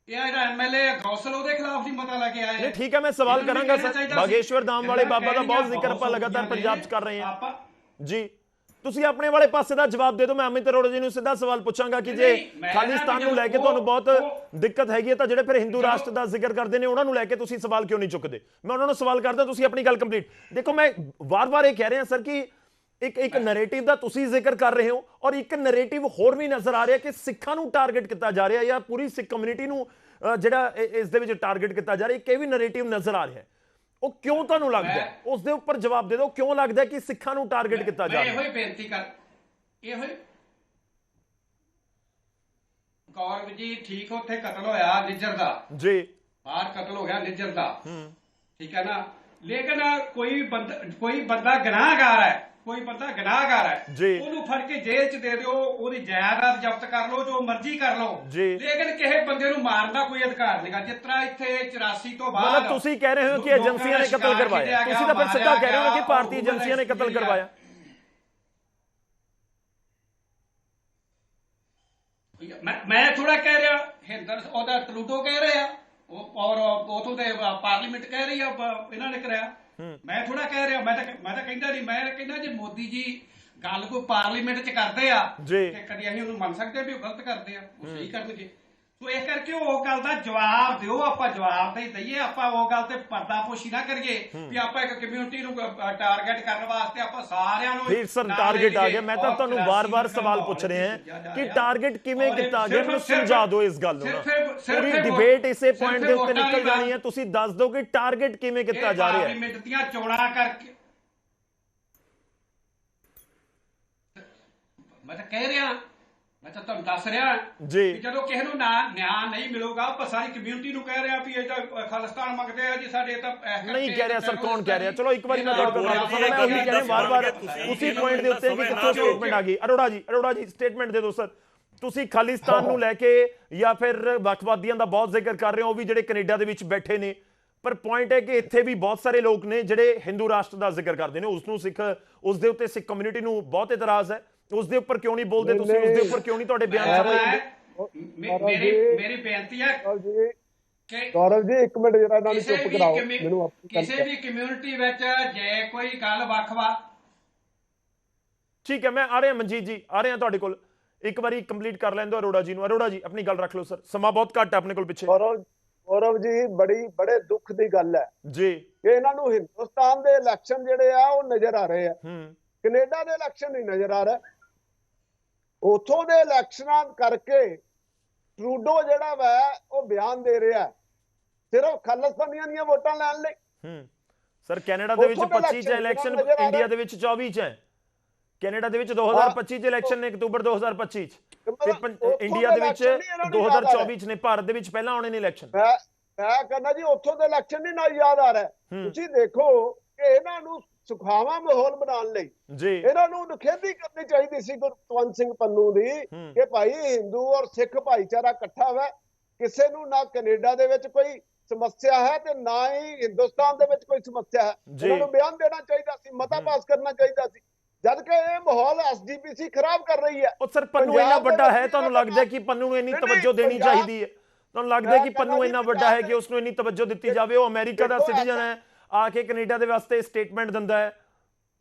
ਇਹ ਜਿਹੜਾ ਐਮਐਲਏ ਗੌਸਲ ਉਹਦੇ ਖਿਲਾਫ ਨਹੀਂ ਮਤਾ ਲੈ ਕੇ ਆਏ? ਠੀਕ ਹੈ, ਮੈਂ ਸਵਾਲ ਕਰਾਂਗਾ ਸਰ। ਬਾਗੇਸ਼ਵਰ ਧਾਮ ਵਾਲੇ ਬਾਬਾ ਦਾ ਬਹੁਤ ਜ਼ਿਕਰ ਆਪਾਂ ਲਗਾਤਾਰ ਪੰਜਾਬ 'ਚ ਕਰ ਰਹੇ ਹਾਂ ਜੀ। ਤੁਸੀਂ ਆਪਣੇ ਵਾਲੇ ਪਾਸੇ ਦਾ ਜਵਾਬ ਦੇ ਦਿਓ। ਮੈਂ ਅਮਿਤ ਅਰੋੜਾ ਜੀ ਨੂੰ ਸਿੱਧਾ ਸਵਾਲ ਪੁੱਛਾਂਗਾ ਕਿ ਜੇ ਖਾਲਿਸਤਾਨ ਨੂੰ ਲੈ ਕੇ ਤੁਹਾਨੂੰ ਬਹੁਤ ਦਿੱਕਤ ਹੈਗੀ ਹੈ ਤਾਂ ਜਿਹੜੇ ਫਿਰ ਹਿੰਦੂ ਰਾਸ਼ਟਰ ਦਾ ਜ਼ਿਕਰ ਕਰਦੇ ਨੇ ਉਹਨਾਂ ਨੂੰ ਲੈ ਕੇ ਤੁਸੀਂ ਸਵਾਲ ਕਿਉਂ ਨਹੀਂ ਚੁੱਕਦੇ? ਮੈਂ ਉਹਨਾਂ ਨੂੰ ਸਵਾਲ ਕਰਦਾ, ਤੁਸੀਂ ਆਪਣੀ ਗੱਲ ਕੰਪਲੀਟ। ਦੇਖੋ ਮੈਂ ਵਾਰ-ਵਾਰ ਇਹ ਕਹਿ ਰਿਹਾ ਸਰ ਕਿ ਇੱਕ ਨੈਰੇਟਿਵ ਦਾ ਤੁਸੀਂ ਜ਼ਿਕਰ ਕਰ ਰਹੇ ਹੋ ਔਰ ਇੱਕ ਨੈਰੇਟਿਵ ਹੋਰ ਵੀ ਨਜ਼ਰ ਆ ਰਿਹਾ ਕਿ ਸਿੱਖਾਂ ਨੂੰ ਟਾਰਗੇਟ ਕੀਤਾ ਜਾ ਰਿਹਾ ਜਾਂ ਪੂਰੀ ਸਿੱਖ ਕਮਿਊਨਿਟੀ ਨੂੰ ਜਿਹੜਾ ਇਸ ਦੇ ਵਿੱਚ ਟਾਰਗੇਟ ਕੀਤਾ ਜਾ ਰਿਹਾ, ਇੱਕ ਇਹ ਵੀ ਨੈਰੇਟਿਵ ਨਜ਼ਰ ਆ ਰਿਹਾ। ਉਹ ਕਿਉਂ ਤੁਹਾਨੂੰ ਲੱਗਦਾ? ਉਸ ਦੇ ਉੱਪਰ ਜਵਾਬ ਦੇ ਦਿਓ। ਕਿਉਂ ਲੱਗਦਾ ਕਿ ਸਿੱਖਾਂ ਨੂੰ ਟਾਰਗੇਟ ਕੀਤਾ ਜਾ ਰਿਹਾ? ਇਹੋ ਹੀ ਬੇਨਤੀ ਕਰ, ਇਹੋ ਹੀ ਗੌਰਵ ਜੀ ਠੀਕ, ਉੱਥੇ ਕਤਲ ਹੋਇਆ ਨਿੱਜਰ ਦਾ ਜੀ, ਬਾਹਰ ਕਤਲ ਹੋ ਗਿਆ ਨਿੱਜਰ ਦਾ, ਠੀਕ ਹੈ ਨਾ, ਲੇਕਿਨ ਕੋਈ ਬੰਦਾ ਗੁਨਾਹਗਾਰ ਹੈ, ਕੋਈ ਬੰਦਾ ਗੁਨਾਹਗਾਰ ਹੈ, ਉਹਨੂੰ ਫੜ ਕੇ ਜੇਲ੍ਹ 'ਚ ਦੇ ਦਿਓ, ਉਹਦੀ ਜਾਇਦਾਦ ਜ਼ਬਤ ਕਰ ਲਓ, ਜੋ ਮਰਜ਼ੀ ਕਰ ਲਓ, ਲੇਕਿਨ ਕਿਸੇ ਬੰਦੇ ਨੂੰ ਮਾਰਨ ਦਾ ਕੋਈ ਅਧਿਕਾਰ ਨਹੀਂਗਾ। ਜਿਸ ਤਰ੍ਹਾਂ ਇੱਥੇ 84 ਤੋਂ ਬਾਅਦ ਮਤਲਬ ਤੁਸੀਂ ਕਹਿ ਰਹੇ ਹੋ ਕਿ ਏਜੰਸੀਆਂ ਨੇ ਕਤਲ ਕਰਵਾਇਆ, ਤੁਸੀਂ ਤਾਂ ਫਿਰ ਸਿੱਧਾ ਕਹਿ ਰਹੇ ਹੋ ਕਿ ਭਾਰਤੀ ਏਜੰਸੀਆਂ ਨੇ ਕਤਲ ਕਰਵਾਇਆ। ਮੈਂ ਥੋੜਾ ਕਹਿ ਰਿਹਾ, ਉਹਦਾ ਟਰੂਡੋ ਕਹਿ ਰਿਹਾ, ਔਰ ਉਥੋਂ ਦੇ ਪਾਰਲੀਮੈਂਟ ਕਹਿ ਰਹੀ ਆ ਇਹਨਾਂ ਨੇ ਕਰਾਇਆ। ਮੈਂ ਥੋੜਾ ਕਹਿ ਰਿਹਾ, ਮੈਂ ਤਾਂ ਕਹਿੰਦਾ ਨਹੀਂ, ਮੈਂ ਕਹਿੰਦਾ ਜੇ ਮੋਦੀ ਜੀ ਗੱਲ ਕੋਈ ਪਾਰਲੀਮੈਂਟ 'ਚ ਕਰਦੇ ਆ ਤੇ ਕਦੀ ਅਸੀਂ ਉਹਨੂੰ ਮੰਨ ਸਕਦੇ ਵੀ ਉਹ ਗਲਤ ਕਰਦੇ ਆ, ਉਹ ਸਹੀ ਕਰਨਗੇ। ਤੋ ਇਸ ਕਰਕੇ ਉਹ ਗੱਲ ਦਾ ਜਵਾਬ ਦਿਓ, ਆਪਾਂ ਜਵਾਬ ਤਾਂ ਹੀ ਦਈਏ, ਆਪਾਂ ਉਹ ਗੱਲ ਤੇ ਪਰਦਾਪੋਸ਼ੀ ਨਾ ਕਰੀਏ ਵੀ ਆਪਾਂ ਇੱਕ ਕਮਿਊਨਿਟੀ ਨੂੰ ਟਾਰਗੇਟ ਕਰਨ ਵਾਸਤੇ ਆਪਾਂ ਸਾਰਿਆਂ ਨੂੰ ਫਿਰ ਸਰ ਟਾਰਗੇਟ ਆ ਗਿਆ। ਮੈਂ ਤਾਂ ਤੁਹਾਨੂੰ ਵਾਰ-ਵਾਰ ਸਵਾਲ ਪੁੱਛ ਰਿਹਾ ਹਾਂ ਕਿ ਟਾਰਗੇਟ ਕਿਵੇਂ ਕੀਤਾ ਗਿਆ, ਮੈਨੂੰ ਸਮਝਾ ਦਿਓ ਇਸ ਗੱਲ ਨੂੰ। ਪੂਰੀ ਡਿਬੇਟ ਇਸੇ ਪੁਆਇੰਟ ਦੇ ਉੱਤੇ ਨਿਕਲ ਜਾਣੀ ਹੈ, ਤੁਸੀਂ ਦੱਸ ਦਿਓ ਕਿ ਟਾਰਗੇਟ ਕਿਵੇਂ ਕੀਤਾ ਜਾ ਰਿਹਾ ਹੈ। ਪਾਰਲੀਮੈਂਟ ਦੀਆਂ ਚੋਣਾਂ ਕਰਕੇ ਮੈਂ ਤਾਂ ਕਹਿ ਰਿਹਾ, ਮੈਂ ਤਾਂ ਤੁਹਾਨੂੰ ਦੱਸ ਰਿਹਾ ਜੀ ਕਿ ਜਦੋਂ ਕਿਸੇ ਨੂੰ ਨਿਆਂ ਨਹੀਂ ਮਿਲੂਗਾ, ਆਪਾਂ ਸਾਰੀ ਕਮਿਊਨਿਟੀ ਨੂੰ ਕਹਿ ਰਹੇ ਆ ਵੀ ਇਹ ਤਾਂ ਖਾਲਿਸਤਾਨ ਮੰਗਦੇ ਆ ਜੀ ਸਾਡੇ, ਤਾਂ ਨਹੀਂ ਕਹਿ ਰਿਹਾ ਸਰ, ਕੌਣ ਕਹਿ ਰਿਹਾ? ਚਲੋ ਇੱਕ ਵਾਰੀ ਮੈਂ ਤੁਹਾਡੇ ਕੋਲ ਵਾਪਸ ਆਉਣਾ, ਮੈਂ ਉਹੀ ਕਹਿ ਰਿਹਾ ਵਾਰ-ਵਾਰ ਉਸੇ ਪੁਆਇੰਟ ਦੇ ਉੱਤੇ ਕਿ ਕਿੱਥੋਂ ਸਟੇਟਮੈਂਟ ਆ ਗਈ। ਅਰੋੜਾ ਜੀ ਸਟੇਟਮੈਂਟ ਦੇ ਦਿਓ ਸਰ। ਤੁਸੀਂ ਖਾਲਿਸਤਾਨ ਨੂੰ ਲੈ ਕੇ ਜਾਂ ਫਿਰ ਵੱਖਵਾਦੀਆਂ ਦਾ ਬਹੁਤ ਜ਼ਿਕਰ ਕਰ ਰਹੇ ਹੋ, ਉਹ ਵੀ ਜਿਹੜੇ ਕੈਨੇਡਾ ਦੇ ਵਿੱਚ ਬੈਠੇ ਨੇ, ਪਰ ਪੁਆਇੰਟ ਹੈ ਕਿ ਇੱਥੇ ਵੀ ਬਹੁਤ ਸਾਰੇ ਲੋਕ ਨੇ ਜਿਹੜੇ ਹਿੰਦੂ ਰਾਸ਼ਟਰ ਦਾ ਜ਼ਿਕਰ ਕਰਦੇ ਨੇ, ਉਸ ਨੂੰ ਉਸ ਦੇ ਉੱਤੇ ਸਿੱਖ ਕਮਿਊਨਿਟੀ ਨੂੰ ਬਹੁਤ ਇਤਰਾਜ਼ ਹੈ। ਉਸ ਦੇ ਉੱਪਰ ਕਿਉਂ ਨਹੀਂ ਬੋਲਦੇ ਤੁਸੀਂ? ਉਸ ਦੇ ਉੱਪਰ ਕਿਉਂ ਨਹੀਂ ਤੁਹਾਡੇ ਬਿਆਨ ਸਾਹਮਣੇ ਆਉਂਦੇ? ਮੇਰੀ ਬੇਨਤੀ ਹੈ ਕਿ ਗੌਰਵ ਜੀ ਇੱਕ ਮਿੰਟ ਜਰਾ ਨਾਲ ਚੁੱਪ ਕਰਾਓ ਮੈਨੂੰ। ਕਿਸੇ ਵੀ ਕਮਿਊਨਿਟੀ ਵਿੱਚ ਜੇ ਕੋਈ ਗੱਲ ਵੱਖਵਾ, ਠੀਕ ਹੈ, ਮੈਂ ਆ ਰਿਹਾ ਮਨਜੀਤ ਜੀ, ਆ ਰਿਹਾ ਤੁਹਾਡੇ ਕੋਲ। ਇੱਕ ਵਾਰੀ ਕੰਪਲੀਟ ਕਰ ਲੈਣ ਦਿਓ ਅਰੋੜਾ ਜੀ ਨੂੰ। ਅਰੋੜਾ ਜੀ ਆਪਣੀ ਗੱਲ ਰੱਖ ਲਓ ਸਰ, ਸਮਾਂ ਬਹੁਤ ਘੱਟ ਹੈ ਆਪਣੇ ਕੋਲ ਪਿੱਛੇ। ਗੌਰਵ ਜੀ ਬੜੇ ਦੁੱਖ ਦੀ ਗੱਲ ਹੈ ਜੀ ਕਿ ਇਹਨਾਂ ਨੂੰ ਹਿੰਦੁਸਤਾਨ ਦੇ ਇਲੈਕਸ਼ਨ ਜਿਹੜੇ ਆ ਉਹ ਨਜ਼ਰ ਆ ਰਹੇ ਆ, ਕੈਨੇਡਾ ਦੇ ਇਲੈਕਸ਼ਨ ਨਹੀਂ ਨਜ਼ਰ ਆ ਰਿਹਾ। ਉਥੋਂ ਦੇ ਇਲੈਕਸ਼ਨਾਂ ਕਰਕੇ ਟਰੂਡੋ ਜਿਹੜਾ ਵਾ ਉਹ ਬਿਆਨ ਦੇ ਰਿਹਾ ਸਿਰਫ ਖਾਲਿਸਤਾਨੀਆਂ ਦੀਆਂ ਵੋਟਾਂ ਲੈਣ ਲਈ। ਸਰ ਕੈਨੇਡਾ ਦੇ ਵਿੱਚ 25 ਚ ਇਲੈਕਸ਼ਨ, ਇੰਡੀਆ ਦੇ ਵਿੱਚ 24 ਚ ਹੈ। ਕੈਨੇਡਾ ਦੇ ਵਿੱਚ 2025 ਚ ਇਲੈਕਸ਼ਨ ਨੇ, ਅਕਤੂਬਰ 2025 ਚ, ਤੇ ਇੰਡੀਆ ਦੇ ਵਿੱਚ 2024 ਚ ਨੇ। ਭਾਰਤ ਦੇ ਵਿੱਚ ਪਹਿਲਾਂ ਆਉਣੇ ਨੇ ਇਲੈਕਸ਼ਨ। ਮੈਂ ਕਹਿੰਦਾ ਜੀ ਉੱਥੋਂ ਦੇ ਇਲੈਕਸ਼ਨ ਨਹੀਂ ਨਾਲ ਯਾਦ ਆ ਰਿਹਾ। ਤੁਸੀਂ ਦੇਖੋ ਕਿ ਇਹਨਾਂ ਨੂੰ ਸੁਖਾਵਾਂ ਮਾਹੌਲ ਬਣਾਉਣ ਲਈ ਇਹਨਾਂ ਨੂੰ ਨਿਖੇਧੀ ਕਰਨੀ ਚਾਹੀਦੀ ਸੀ ਗੁਰਤਵੰਤ ਸਿੰਘ ਪੰਨੂ ਦੀ ਕਿ ਭਾਈ ਹਿੰਦੂ ਔਰ ਸਿੱਖ ਭਾਈਚਾਰਾ ਇਕੱਠਾ ਹੋਇਆ, ਕਿਸੇ ਨੂੰ ਨਾ ਕੈਨੇਡਾ ਦੇ ਵਿੱਚ ਕੋਈ ਸਮੱਸਿਆ ਹੈ ਤੇ ਨਾ ਹੀ ਹਿੰਦੁਸਤਾਨ ਦੇ ਵਿੱਚ ਕੋਈ ਸਮੱਸਿਆ ਹੈ। ਇਹਨਾਂ ਨੂੰ ਬਿਆਨ ਦੇਣਾ ਚਾਹੀਦਾ ਸੀ, ਮਤਾ ਪਾਸ ਕਰਨਾ ਚਾਹੀਦਾ ਸੀ, ਜਦ ਕਿ ਇਹ ਮਾਹੌਲ ਐਸਜੀਪੀਸੀ ਖਰਾਬ ਕਰ ਰਹੀ ਹੈ। ਉਹ ਸਰ ਪੰਨੂ ਇੰਨਾ ਵੱਡਾ ਹੈ, ਤੁਹਾਨੂੰ ਲੱਗਦਾ ਕਿ ਪੰਨੂ ਨੂੰ ਇੰਨੀ ਤਵੱਜੋ ਦੇਣੀ ਚਾਹੀਦੀ ਹੈ? ਤੁਹਾਨੂੰ ਲੱਗਦਾ ਕਿ ਪੰਨੂ ਇੰਨਾ ਵੱਡਾ ਹੈ ਕਿ ਉਸ ਨੂੰ ਇੰਨੀ ਤਵੱਜੋ ਦਿੱਤੀ ਜਾਵੇ? ਉਹ ਅਮਰੀਕਾ ਦਾ ਸਿਟੀਜ਼ਨ ਹੈ, ਆ ਕੇ ਕੈਨੇਡਾ ਦੇ ਵਾਸਤੇ ਸਟੇਟਮੈਂਟ ਦਿੰਦਾ ਹੈ।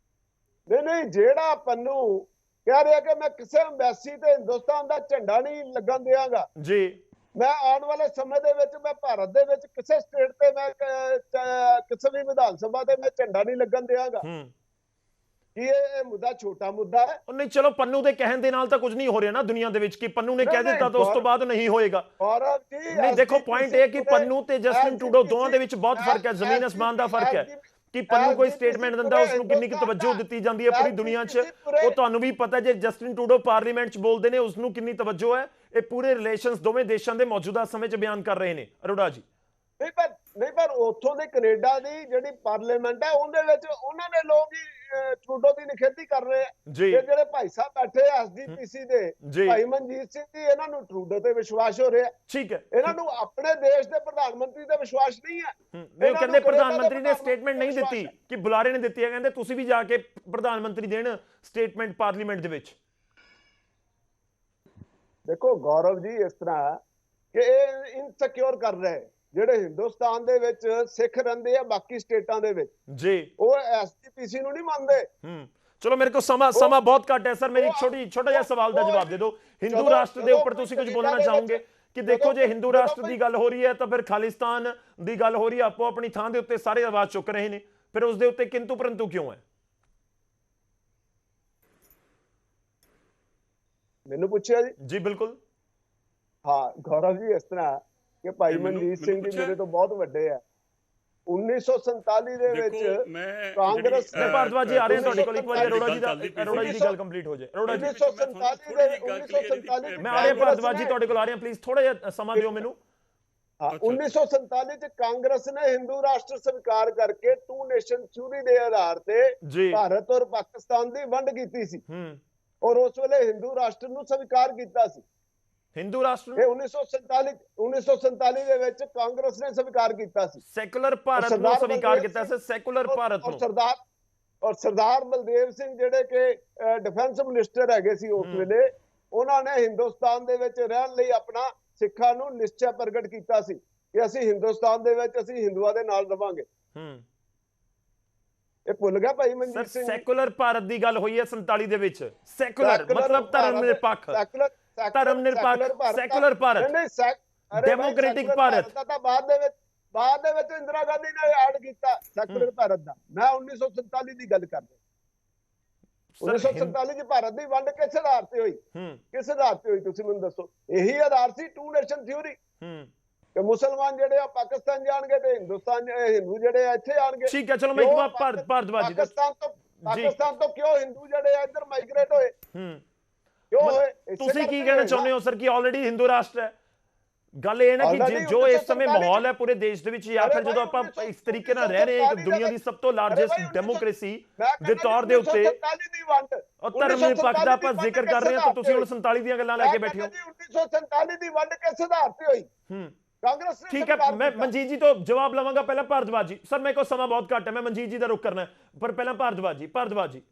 ਨਹੀਂ ਜਿਹੜਾ ਪੰਨੂ ਕਹਿ ਰਿਹਾ ਕਿ ਮੈਂ ਕਿਸੇ ਐਮਬੈਸੀ ਤੇ ਹਿੰਦੁਸਤਾਨ ਦਾ ਝੰਡਾ ਨਹੀਂ ਲੱਗਣ ਦਿਆਂਗਾ ਜੀ, ਮੈਂ ਆਉਣ ਵਾਲੇ ਸਮੇਂ ਦੇ ਵਿੱਚ ਮੈਂ ਭਾਰਤ ਦੇ ਵਿੱਚ ਕਿਸੇ ਸਟੇਟ ਤੇ ਮੈਂ ਕਿਸੇ ਵੀ ਵਿਧਾਨ ਸਭਾ ਤੇ ਮੈਂ ਝੰਡਾ ਨਹੀਂ ਲੱਗਣ ਦਿਆਂਗਾ। ਕੀ ਇਹ ਮੁੱਦਾ ਛੋਟਾ ਮੁੱਦਾ ਹੈ? ਨਹੀਂ ਚਲੋ ਪੰਨੂ ਦੇ ਕਹਿਣ ਦੇ ਨਾਲ ਤਾਂ ਕੁਝ ਨਹੀਂ ਹੋ ਰਿਹਾ ਨਾ ਦੁਨੀਆ ਦੇ ਵਿੱਚ, ਕਿ ਪੰਨੂ ਨੇ ਕਹਿ ਦਿੱਤਾ ਤਾਂ ਉਸ ਤੋਂ ਬਾਅਦ ਨਹੀਂ ਹੋਏਗਾ। ਨਹੀਂ ਦੇਖੋ ਪੁਆਇੰਟ ਇਹ ਕਿ ਪੰਨੂ ਤੇ ਜਸਟਿਨ ਟਰੂਡੋ ਦੋਵਾਂ ਦੇ ਵਿੱਚ ਬਹੁਤ ਫਰਕ ਹੈ, ਜ਼ਮੀਨ ਅਸਮਾਨ ਦਾ ਫਰਕ ਹੈ। ਕਿ ਪੰਨੂ ਕੋਈ ਸਟੇਟਮੈਂਟ ਦਿੰਦਾ ਉਸ ਨੂੰ ਕਿੰਨੀ ਕੁ ਤਵੱਜੋ ਦਿੱਤੀ ਜਾਂਦੀ ਹੈ ਪੂਰੀ ਦੁਨੀਆ 'ਚ, ਉਹ ਤੁਹਾਨੂੰ ਵੀ ਪਤਾ। ਜੇ ਜਸਟਿਨ ਟਰੂਡੋ ਪਾਰਲੀਮੈਂਟ 'ਚ ਬੋਲਦੇ ਨੇ ਉਸ ਨੂੰ ਕਿੰਨੀ ਤਵੱਜੋ ਹੈ। ਇਹ ਪੂਰੇ ਰਿਲੇਸ਼ਨਸ ਦੋਵੇਂ ਦੇਸ਼ਾਂ ਦੇ ਮੌਜੂਦਾ ਸਮੇਂ 'ਚ ਬਿਆਨ ਕਰ ਰਹੇ ਨੇ ਅਰੋੜਾ ਜੀ। ਨਹੀਂ ਪਰ ਉੱਥੋਂ ਦੇ ਕੈਨੇਡਾ ਦੀ ਜਿਹੜੀ ਪਾਰਲੀਮੈਂਟ ਹੈ ਉਹਦੇ ਵਿੱਚ ਉਹਨਾਂ ਦੇ ਲੋਕ ਹੀ ਟਰੂਡੋ ਦੀ ਨਿਖੇਧੀ ਕਰ ਰਹੇ ਆ। ਜਿਹੜੇ ਭਾਈ ਸਾਹਿਬ ਬੈਠੇ ਐਸਜੀਪੀਸੀ ਦੇ ਭਾਈ ਮਨਜੀਤ ਸਿੰਘ ਜੀ, ਇਹਨਾਂ ਨੂੰ ਟਰੂਡੋ ਤੇ ਵਿਸ਼ਵਾਸ ਹੋ ਰਿਹਾ। ਠੀਕ ਹੈ, ਇਹਨਾਂ ਨੂੰ ਆਪਣੇ ਦੇਸ਼ ਦੇ ਪ੍ਰਧਾਨ ਮੰਤਰੀ ਤੇ ਵਿਸ਼ਵਾਸ ਨਹੀਂ ਹੈ। ਉਹ ਕਹਿੰਦੇ ਪ੍ਰਧਾਨ ਮੰਤਰੀ ਨੇ ਸਟੇਟਮੈਂਟ ਨਹੀਂ ਦਿੱਤੀ, ਕਿ ਬੁਲਾਰੇ ਨੇ ਦਿੱਤੀ ਹੈ। ਕਹਿੰਦੇ ਤੁਸੀਂ ਵੀ ਜਾ ਕੇ ਪ੍ਰਧਾਨ ਮੰਤਰੀ ਦੇਣ ਸਟੇਟਮੈਂਟ ਪਾਰਲੀਮੈਂਟ ਦੇ ਵਿੱਚ। ਦੇਖੋ ਗੌਰਵ ਜੀ, ਇਸ ਤਰ੍ਹਾਂ ਕਿ ਇਹ ਇਨਸਿਕਿਉਰ ਕਰ ਰਹੇ ਜਿਹੜੇ ਹਿੰਦੁਸਤਾਨ ਦੇ ਵਿੱਚ ਸਿੱਖ ਰਹਿੰਦੇ ਆ ਬਾਕੀ ਸਟੇਟਾਂ ਦੇ ਵਿੱਚ ਜੀ, ਉਹ ਐਸਜੀਪੀਸੀ ਨੂੰ ਨਹੀਂ ਮੰਨਦੇ। ਚਲੋ ਮੇਰੇ ਕੋਲ ਸਮਾਂ ਬਹੁਤ ਘੱਟ ਹੈ ਸਰ, ਮੇਰੀ ਛੋਟਾ ਜਿਹਾ ਸਵਾਲ ਦਾ ਜਵਾਬ ਦੇ ਦਿਓ। ਹਿੰਦੂ ਰਾਸ਼ਟਰ ਦੇ ਉੱਪਰ ਤੁਸੀਂ ਕੁਝ ਬੋਲਣਾ ਚਾਹੋਗੇ? ਕਿ ਦੇਖੋ ਜੇ ਹਿੰਦੂ ਰਾਸ਼ਟਰ ਦੀ ਗੱਲ ਹੋ ਰਹੀ ਹੈ ਤਾਂ ਫਿਰ ਖਾਲਿਸਤਾਨ ਦੀ ਗੱਲ ਹੋ ਰਹੀ ਹੈ, ਆਪੋ ਆਪਣੀ ਥਾਂ ਦੇ ਉੱਤੇ ਸਾਰੇ ਆਵਾਜ਼ ਚੁੱਕ ਰਹੇ ਨੇ, ਫਿਰ ਉਸ ਦੇ ਉੱਤੇ ਕਿੰਤੂ ਪਰੰਤੂ ਕਿਉਂ ਹੈ? ਮੈਨੂੰ ਪੁੱਛਿਆ ਜੀ ਬਿਲਕੁਲ। ਹਾਂ ਗੌਰਵ ਜੀ, ਇਸ ਤਰ੍ਹਾਂ ਕਿ ਭਾਈ ਮਨਜੀਤ ਸਿੰਘ ਜੀ ਮੇਰੇ ਤੋਂ ਬਹੁਤ ਵੱਡੇ ਆ। 1947 ਦੇ ਵਿੱਚ ਕਾਂਗਰਸ ਨੇ ਭਾਰਤਵਾਜ ਜੀ ਆ ਰਹੇ ਤੁਹਾਡੇ ਕੋਲ, ਇੱਕ ਵਾਰੀ ਅਰੋੜਾ ਜੀ ਦੀ ਗੱਲ ਕੰਪਲੀਟ ਹੋ ਜਾਏ। ਅਰੋੜਾ ਜੀ 1947 ਮੈਂ ਆ ਰਿਹਾ ਭਾਰਤਵਾਜ ਜੀ ਤੁਹਾਡੇ ਕੋਲ ਆ ਰਿਹਾ, ਪਲੀਜ਼ ਥੋੜਾ ਜਿਹਾ ਸਮਾਂ ਦਿਓ ਮੈਨੂੰ। 1947 ਚ ਕਾਂਗਰਸ ਨੇ ਹਿੰਦੂ ਰਾਸ਼ਟਰ ਸਵੀਕਾਰ ਕਰਕੇ ਟੂ ਨੇਸ਼ਨ ਥਿਊਰੀ ਦੇ ਆਧਾਰ ਤੇ ਭਾਰਤ ਔਰ ਪਾਕਿਸਤਾਨ ਦੀ ਵੰਡ ਕੀਤੀ ਸੀ, ਔਰ ਉਸ ਵੇਲੇ ਹਿੰਦੂ ਰਾਸ਼ਟਰ ਨੂੰ ਸਵੀਕਾਰ ਕੀਤਾ ਸੀ। ਹਿੰਦੂ ਰਾਸ਼ਟਰ 1947 ਦੇ ਵਿੱਚ ਕਾਂਗਰਸ ਨੇ ਸਵੀਕਾਰ ਕੀਤਾ ਸੀ। ਸੈਕੂਲਰ ਭਾਰਤ ਨੂੰ ਸਵੀਕਾਰ ਕੀਤਾ ਸੀ, ਸੈਕੂਲਰ ਭਾਰਤ ਨੂੰ। ਸਰਦਾਰ ਬਲਦੇਵ ਸਿੰਘ ਜਿਹੜੇ ਕਿ ਡਿਫੈਂਸ ਮਿਨਿਸਟਰ ਹੈਗੇ ਸੀ ਉਸ ਵੇਲੇ, ਉਹਨਾਂ ਨੇ ਹਿੰਦੁਸਤਾਨ ਦੇ ਵਿੱਚ ਰਹਿਣ ਲਈ ਆਪਣਾ ਸਿੱਖਾਂ ਨੂੰ ਨਿਸ਼ਚੈ ਪ੍ਰਗਟ ਕੀਤਾ ਸੀ ਕਿ ਅਸੀਂ ਹਿੰਦੁਸਤਾਨ ਦੇ ਵਿੱਚ ਅਸੀਂ ਹਿੰਦੂਆਂ ਦੇ ਨਾਲ ਰਵਾਂਗੇ। ਇਹ ਭੁੱਲ ਗਿਆ ਭਾਈ ਮਨਜੀਤ ਸਿੰਘ? ਸੈਕੂਲਰ ਭਾਰਤ ਦੀ ਗੱਲ ਹੋਈ ਹੈ 47 ਦੇ ਵਿੱਚ। ਸੈਕੂਲਰ ਮਤਲਬ ਧਰਮ ਨਿਰਪੱਖ, ਧਰਮ ਨਿਰਪੱਖ, ਸੈਕੂਲਰ ਭਾਰਤ। ਡੈਮੋਕ੍ਰੈਟਿਕ ਭਾਰਤ ਦਾ ਤਾਂ ਬਾਅਦ ਦੇ ਵਿੱਚ ਇੰਦਰਾ ਗਾਂਧੀ ਨੇ ਐਡ ਕੀਤਾ ਸੈਕੂਲਰ ਭਾਰਤ ਦਾ। ਮੈਂ 1947 ਦੀ ਗੱਲ ਕਰਦਾ। 1947 ਚ ਭਾਰਤ ਦੀ ਵੰਡ ਕਿਸ ਆਧਾਰ ਤੇ ਹੋਈ? ਕਿਸ ਆਧਾਰ ਤੇ ਹੋਈ ਤੁਸੀਂ ਮੈਨੂੰ ਦੱਸੋ। ਇਹੀ ਆਧਾਰ ਸੀ ਟੂ ਨੇਸ਼ਨ ਥਿਊਰੀ ਕਿ ਮੁਸਲਮਾਨ ਜਿਹੜੇ ਆ ਪਾਕਿਸਤਾਨ ਜਾਣਗੇ ਤੇ ਹਿੰਦੂ ਜਿਹੜੇ ਆ ਇੱਥੇ ਆਣਗੇ। ਠੀਕ ਹੈ, ਚਲੋ ਮੈਂ ਇੱਕ ਵਾਰ ਭਾਰਤਵਾਜੀ ਪਾਕਿਸਤਾਨ ਤੋਂ ਕਿਉਂ ਹਿੰਦੂ ਜਿਹੜੇ ਆ ਇੱਧਰ ਮਾਈਗ੍ਰੇਟ ਹੋਏ? ਕਿਉਂ ਹੋਏ? ਤੁਸੀਂ ਕੀ ਕਹਿਣਾ ਚਾਹੁੰਦੇ ਹੋ ਸਰ ਕਿ ਆਲਰੇਡੀ ਹਿੰਦੂ ਰਾਸ਼ਟਰ ਹੈ? ਗੱਲ ਇਹ ਨਾ ਕਿ ਜੋ ਇਸ ਸਮੇਂ ਮਾਹੌਲ ਹੈ ਪੂਰੇ ਦੇਸ਼ ਦੇ ਵਿੱਚ, ਜਾਂ ਫਿਰ ਜਦੋਂ ਆਪਾਂ ਇਸ ਤਰੀਕੇ ਨਾਲ ਰਹਿ ਰਹੇ ਹਾਂ ਇੱਕ ਦੁਨੀਆ ਦੀ ਸਭ ਤੋਂ ਲਾਰਜੈਸਟ ਡੈਮੋਕ੍ਰੇਸੀ ਦੇ ਤੌਰ ਦੇ ਉੱਤੇ, ਔਰ ਧਰਮ ਨਿਰਪੱਖ ਦਾ ਆਪਾਂ ਜ਼ਿਕਰ ਕਰ ਰਹੇ ਹਾਂ, ਤਾਂ ਤੁਸੀਂ ਹੁਣ 47 ਦੀਆਂ ਗੱਲਾਂ ਲੈ ਕੇ ਬੈਠੇ ਹੋ। 1947 ਦੀ ਵੰਡ ਕਿਸ ਆਧਾਰ ਤੇ ਹੋਈ? ਕਾਂਗਰਸ ਨੇ। ਠੀਕ ਹੈ, ਮੈਂ ਮਨਜੀਤ ਜੀ ਤੋਂ ਜਵਾਬ ਲਵਾਂਗਾ। ਪਹਿਲਾਂ ਭਾਰਦਵਾਜ ਜੀ। ਸਰ ਮੇਰੇ ਕੋਲ ਸਮਾਂ ਬਹੁਤ ਘੱਟ ਹੈ, ਮੈਂ ਮਨਜੀਤ ਜੀ ਦਾ ਰੁਖ ਕਰਨਾ, ਪਰ ਪਹਿਲਾਂ ਭਾਰਦਵਾਜ ਜੀ।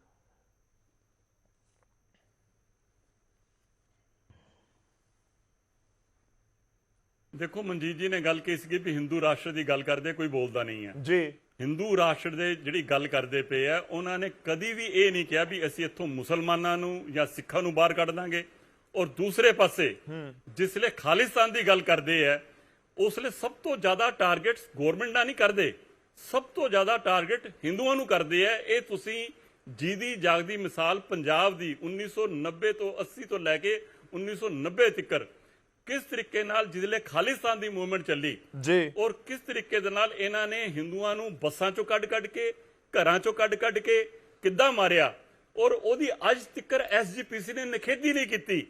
ਦੇਖੋ, ਮਨਜੀਤ ਜੀ ਨੇ ਗੱਲ ਕਹੀ ਸੀ ਕਿ ਹਿੰਦੂ ਰਾਸ਼ਟਰ ਦੀ ਗੱਲ ਕਰਦੇ ਕੋਈ ਬੋਲਦਾ ਨਹੀਂ ਹੈ ਜੀ। ਹਿੰਦੂ ਰਾਸ਼ਟਰ ਦੇ ਜਿਹੜੀ ਗੱਲ ਕਰਦੇ ਪਏ ਆ, ਉਹਨਾਂ ਨੇ ਕਦੀ ਵੀ ਇਹ ਨਹੀਂ ਕਿਹਾ ਵੀ ਅਸੀਂ ਇੱਥੋਂ ਮੁਸਲਮਾਨਾਂ ਨੂੰ ਜਾਂ ਸਿੱਖਾਂ ਨੂੰ ਬਾਹਰ ਕੱਢ ਦਾਂਗੇ। ਔਰ ਦੂਸਰੇ ਪਾਸੇ ਜਿਸਲੇ ਖਾਲਿਸਤਾਨ ਦੀ ਗੱਲ ਕਰਦੇ ਆ, ਉਸਲੇ ਸਭ ਤੋਂ ਜ਼ਿਆਦਾ ਟਾਰਗੇਟਸ ਗਵਰਨਮੈਂਟ ਨਾਲ ਨਹੀਂ ਕਰਦੇ, ਸਭ ਤੋਂ ਜ਼ਿਆਦਾ ਟਾਰਗੇਟ ਹਿੰਦੂਆਂ ਨੂੰ ਕਰਦੇ ਆ। ਇਹ ਤੁਸੀਂ ਜਿਹਦੀ ਜਾਗਦੀ ਮਿਸਾਲ ਪੰਜਾਬ ਦੀ 1990 ਤੋਂ 80 ਤੋਂ ਲੈ ਕੇ 1990 ਤੱਕ ਕਿਸ ਤਰੀਕੇ ਨਾਲ ਜਿਸਲੇ ਖਾਲਿਸਤਾਨ ਦੀ ਮੂਵਮੈਂਟ ਚੱਲੀ ਜੀ, ਔਰ ਕਿਸ ਤਰੀਕੇ ਦੇ ਨਾਲ ਇਹਨਾਂ ਨੇ ਹਿੰਦੂਆਂ ਨੂੰ ਬੱਸਾਂ ਚੋਂ ਕੱਢ ਕੇ, ਘਰਾਂ ਚੋਂ ਕੱਢ ਕੇ ਕਿੱਦਾਂ ਮਾਰਿਆ, ਔਰ ਉਹਦੀ ਅੱਜ ਤੱਕ ਐਸਜੀਪੀਸੀ ਨੇ ਨਿਖੇਧੀ ਨਹੀਂ ਕੀਤੀ।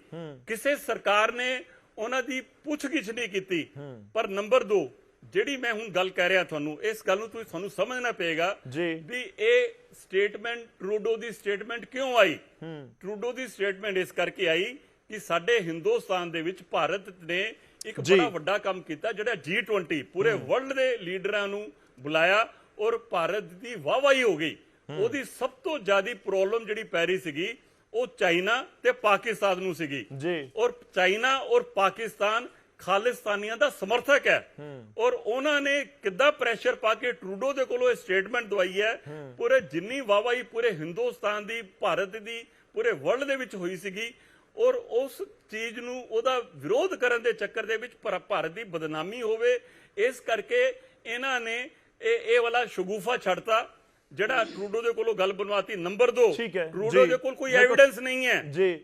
ਕਿਸੇ ਸਰਕਾਰ ਨੇ ਉਹਨਾਂ ਦੀ ਪੁੱਛਗਿੱਛ ਨਹੀਂ ਕੀਤੀ। ਪਰ ਨੰਬਰ 2, ਜਿਹੜੀ ਮੈਂ ਹੁਣ ਗੱਲ ਕਹਿ ਰਿਹਾ ਤੁਹਾਨੂੰ, ਇਸ ਗੱਲ ਨੂੰ ਤੁਹਾਨੂੰ ਸਮਝਣਾ ਪਏਗਾ ਵੀ ਇਹ ਸਟੇਟਮੈਂਟ ਟਰੂਡੋ ਦੀ ਸਟੇਟਮੈਂਟ ਕਿਉਂ ਆਈ। ਟਰੂਡੋ ਦੀ ਸਟੇਟਮੈਂਟ ਇਸ ਕਰਕੇ ਆਈ ਕਿ ਸਾਡੇ ਹਿੰਦੁਸਤਾਨ ਦੇ ਵਿੱਚ ਭਾਰਤ ਨੇ ਇੱਕ ਬੜਾ ਵੱਡਾ ਕੰਮ ਕੀਤਾ, ਜਿਹੜਾ G20 ਪੂਰੇ ਵਰਲਡ ਦੇ ਲੀਡਰਾਂ ਨੂੰ ਬੁਲਾਇਆ ਔਰ ਭਾਰਤ ਦੀ ਵਾਹਵਾਹੀ ਹੋ ਗਈ। ਉਹਦੀ ਸਭ ਤੋਂ ਜ਼ਿਆਦਾ ਪ੍ਰੋਬਲਮ ਜਿਹੜੀ ਪੈ ਰਹੀ ਸੀਗੀ ਉਹ ਚਾਈਨਾ ਤੇ ਪਾਕਿਸਤਾਨ ਨੂੰ ਸੀਗੀ। ਔਰ ਚਾਈਨਾ ਔਰ ਪਾਕਿਸਤਾਨ ਖਾਲਿਸਤਾਨੀਆਂ ਦਾ ਸਮਰਥਕ ਹੈ, ਔਰ ਉਹਨਾਂ ਨੇ ਕਿੱਦਾਂ ਪ੍ਰੈਸ਼ਰ ਪਾ ਕੇ ਟਰੂਡੋ ਦੇ ਕੋਲੋਂ ਇਹ ਸਟੇਟਮੈਂਟ ਦਵਾਈ ਹੈ। ਪੂਰੇ ਜਿੰਨੀ ਵਾਹਵਾਹੀ ਪੂਰੇ ਹਿੰਦੁਸਤਾਨ ਦੀ, ਭਾਰਤ ਦੀ, ਪੂਰੇ ਵਰਲਡ ਦੇ ਵਿੱਚ ਹੋਈ ਸੀਗੀ, ਔਰ ਉਸ ਚੀਜ਼ ਨੂੰ ਉਹਦਾ ਵਿਰੋਧ ਕਰਨ ਦੇ ਚੱਕਰ ਦੇ ਵਿੱਚ ਭਾਰਤ ਦੀ ਬਦਨਾਮੀ ਹੋਵੇ, ਇਸ ਕਰਕੇ ਇਹਨਾਂ ਨੇ ਇਹ ਵਾਲਾ ਸ਼ਗੂਫਾ ਛੱਡਤਾ ਜਿਹੜਾ ਟਰੂਡੋ ਦੇ ਕੋਲੋਂ ਗੱਲ ਬਣਵਾਤੀ। ਨੰਬਰ 2, ਟਰੂਡੋ ਦੇ ਕੋਲ ਕੋਈ ਐਵੀਡੈਂਸ ਨਹੀਂ ਹੈ ਜੀ।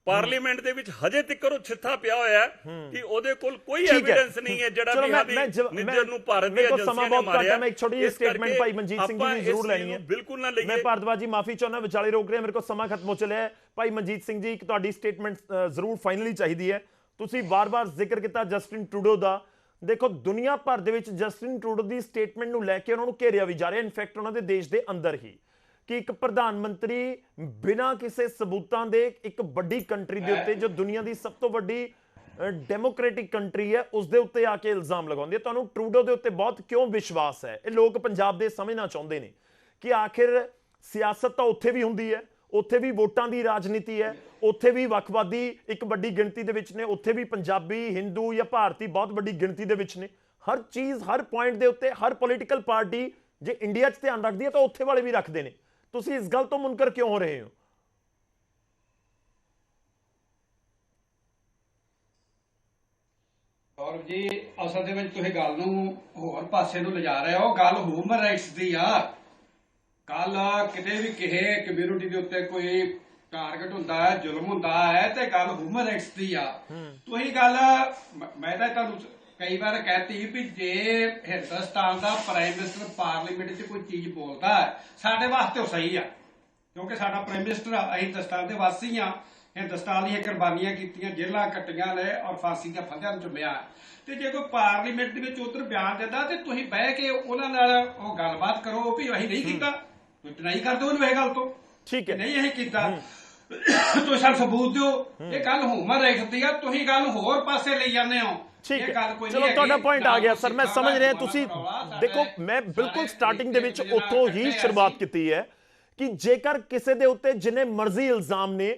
ਪਾਰਲੀਮੈਂਟ ਦੇ ਵਿੱਚ ਹਜੇ ਤੱਕ ਉਹ ਛਿੱਥਾ ਪਿਆ ਹੋਇਆ ਹੈ ਕਿ ਉਹਦੇ ਕੋਲ ਕੋਈ ਐਵੀਡੈਂਸ ਨਹੀਂ ਹੈ ਜਿਹੜਾ ਨਿੱਜਰ ਨੂੰ ਭਾਰਤ ਦੀ ਏਜੰਸੀਆਂ ਨੇ ਮਾਰਿਆ। ਮੈਂ ਇੱਕ ਛੋਟੀ ਜਿਹੀ ਸਟੇਟਮੈਂਟ ਭਾਈ ਮਨਜੀਤ ਸਿੰਘ ਜੀ ਜ਼ਰੂਰ ਲੈਣੀ ਹੈ, ਬਿਲਕੁਲ ਨਾ ਲਈਏ। ਮੈਂ ਭਾਰਦਵਾਜ ਜੀ ਮਾਫੀ ਚਾਹੁੰਦਾ, ਵਿਚਾਲੇ ਰੋਕ ਰਿਹਾ, ਮੇਰੇ ਕੋਲ ਸਮਾਂ ਖਤਮ ਹੋ ਚੱਲਿਆ ਹੈ। ਭਾਈ ਮਨਜੀਤ ਸਿੰਘ ਜੀ, ਇੱਕ ਤੁਹਾਡੀ ਸਟੇਟਮੈਂਟ ਜ਼ਰੂਰ ਫਾਈਨਲੀ ਚਾਹੀਦੀ ਹੈ। ਤੁਸੀਂ ਵਾਰ-ਵਾਰ ਜ਼ਿਕਰ ਕੀਤਾ ਜਸਟਿਨ ਟਰੂਡੋ ਦਾ। ਦੇਖੋ, ਦੁਨੀਆ ਭਰ ਦੇ ਵਿੱਚ ਜਸਟਿਨ ਟਰੂਡੋ ਦੀ ਸਟੇਟਮੈਂਟ ਨੂੰ ਲੈ ਕੇ ਉਹਨਾਂ ਨੂੰ ਘੇਰਿਆ ਵੀ ਜਾ ਰਿਹਾ, ਇਨਫੈਕਟ ਉਹਨਾਂ ਦੇ ਦੇਸ਼ ਦੇ ਅੰਦਰ ਹੀ, ਕਿ ਇੱਕ ਪ੍ਰਧਾਨ ਮੰਤਰੀ ਬਿਨਾਂ ਕਿਸੇ ਸਬੂਤਾਂ ਦੇ ਇੱਕ ਵੱਡੀ ਕੰਟਰੀ ਦੇ ਉੱਤੇ, ਜੋ ਦੁਨੀਆ ਦੀ ਸਭ ਤੋਂ ਵੱਡੀ ਡੈਮੋਕ੍ਰੈਟਿਕ ਕੰਟਰੀ ਹੈ, ਉਸ ਦੇ ਉੱਤੇ ਆ ਕੇ ਇਲਜ਼ਾਮ ਲਗਾਉਂਦੀ ਹੈ। ਤੁਹਾਨੂੰ ਟਰੂਡੋ ਦੇ ਉੱਤੇ ਬਹੁਤ ਕਿਉਂ ਵਿਸ਼ਵਾਸ ਹੈ? ਇਹ ਲੋਕ ਪੰਜਾਬ ਦੇ ਸਮਝਣਾ ਚਾਹੁੰਦੇ ਨੇ ਕਿ ਆਖਿਰ ਸਿਆਸਤ ਤਾਂ ਉੱਥੇ ਵੀ ਹੁੰਦੀ ਹੈ, ਉੱਥੇ ਵੀ ਵੋਟਾਂ ਦੀ ਰਾਜਨੀਤੀ ਹੈ, ਉੱਥੇ ਵੀ ਵੱਖਵਾਦੀ ਇੱਕ ਵੱਡੀ ਗਿਣਤੀ ਦੇ ਵਿੱਚ ਨੇ, ਉੱਥੇ ਵੀ ਪੰਜਾਬੀ, ਹਿੰਦੂ ਜਾਂ ਭਾਰਤੀ ਬਹੁਤ ਵੱਡੀ ਗਿਣਤੀ ਦੇ ਵਿੱਚ ਨੇ। ਹਰ ਚੀਜ਼, ਹਰ ਪੁਆਇੰਟ ਦੇ ਉੱਤੇ ਹਰ ਪੋਲੀਟੀਕਲ ਪਾਰਟੀ ਜੇ ਇੰਡੀਆ 'ਚ ਧਿਆਨ ਰੱਖਦੀ ਹੈ ਤਾਂ ਉੱਥੇ ਵਾਲੇ ਵੀ ਰੱਖਦੇ ਨੇ। ਤੁਸੀਂ ਇਸ ਗੱਲ ਤੋਂ ਮੁਨਕਰ ਕਿਉਂ ਹੋ ਰਹੇ ਹੋ? ਗੌਰਵ ਜੀ, ਅਸਲ ਦੇ ਵਿੱਚ ਤੁਸੀਂ ਗੱਲ ਨੂੰ ਹੋਰ ਪਾਸੇ ਨੂੰ ਲਿਜਾ ਰਹੇ ਹੋ। ਗੱਲ ਹਿਊਮਨ ਰਾਈਟਸ ਦੀ ਆ। ਕੱਲ ਕਿਤੇ ਵੀ ਕਿਸੇ ਕਮਿਊਨਿਟੀ ਦੇ ਉੱਤੇ ਕੋਈ ਟਾਰਗੇਟ ਹੁੰਦਾ ਹੈ, ਜ਼ੁਲਮ ਹੁੰਦਾ ਹੈ, ਤੇ ਗੱਲ ਹਿਊਮਨ ਰਾਈਟਸ ਦੀ ਆ। ਤੁਸੀਂ ਗੱਲ ਮੈਂ ਤਾਂ ਤੁਹਾਨੂੰ ਕਈ ਵਾਰ ਕਹਿਤੀ ਵੀ ਜੇ ਹਿੰਦੁਸਤਾਨ ਦਾ ਪ੍ਰਾਈਮ ਮਿਨਿਸਟਰ ਪਾਰਲੀਮੈਂਟ 'ਚ ਕੋਈ ਚੀਜ਼ ਬੋਲਦਾ ਹੈ, ਸਾਡੇ ਵਾਸਤੇ ਉਹ ਸਹੀ ਆ, ਕਿਉਂਕਿ ਸਾਡਾ ਪ੍ਰਾਈਮ ਮਿਨਿਸਟਰ ਅਸੀਂ ਹਿੰਦੁਸਤਾਨ ਦੇ ਵਾਸੀ ਆ। ਹਿੰਦੁਸਤਾਨ ਦੀਆਂ ਕੁਰਬਾਨੀਆਂ ਕੀਤੀਆਂ, ਜੇਲ੍ਹਾਂ ਕੱਟੀਆਂ ਨੇ ਔਰ ਫਾਂਸੀ ਦੀਆਂ ਫੰਦਿਆਂ ਨੂੰ ਚੁੰਮਿਆ। ਤੇ ਜੇ ਕੋਈ ਪਾਰਲੀਮੈਂਟ ਦੇ ਵਿੱਚ ਉਧਰ ਬਿਆਨ ਦਿੰਦਾ ਤੇ ਤੁਸੀਂ ਬਹਿ ਕੇ ਉਹਨਾਂ ਨਾਲ ਉਹ ਗੱਲਬਾਤ ਕਰੋ ਵੀ ਅਸੀਂ ਨਹੀਂ ਕੀਤਾ, ਤੁਸੀਂ ਡਿਨਾਈ ਕਰ ਦਿਓ ਉਹਨੂੰ ਇਹ ਗੱਲ ਤੋਂ, ਠੀਕ ਹੈ, ਨਹੀਂ ਅਸੀਂ ਕੀਤਾ, ਤੁਸੀਂ ਸਾਨੂੰ ਸਬੂਤ ਦਿਓ। ਇਹ ਗੱਲ ਹਿਊਮਨ ਰਾਈਟਸ ਦੀ ਆ, ਤੁਸੀਂ ਗੱਲ ਹੋਰ ਪਾਸੇ ਲਈ ਜਾਂਦੇ ਹੋ। ਠੀਕ ਹੈ, ਚਲੋ ਤੁਹਾਡਾ ਪੁਆਇੰਟ ਆ ਗਿਆ ਸਰ, ਮੈਂ ਸਮਝ ਰਿਹਾ। ਤੁਸੀਂ ਦੇਖੋ, ਮੈਂ ਬਿਲਕੁਲ ਸਟਾਰਟਿੰਗ ਦੇ ਵਿੱਚ ਉੱਥੋਂ ਹੀ ਸ਼ੁਰੂਆਤ ਕੀਤੀ ਹੈ ਕਿ ਜੇਕਰ ਕਿਸੇ ਦੇ ਉੱਤੇ ਜਿੰਨੇ ਮਰਜ਼ੀ ਇਲਜ਼ਾਮ ਨੇ,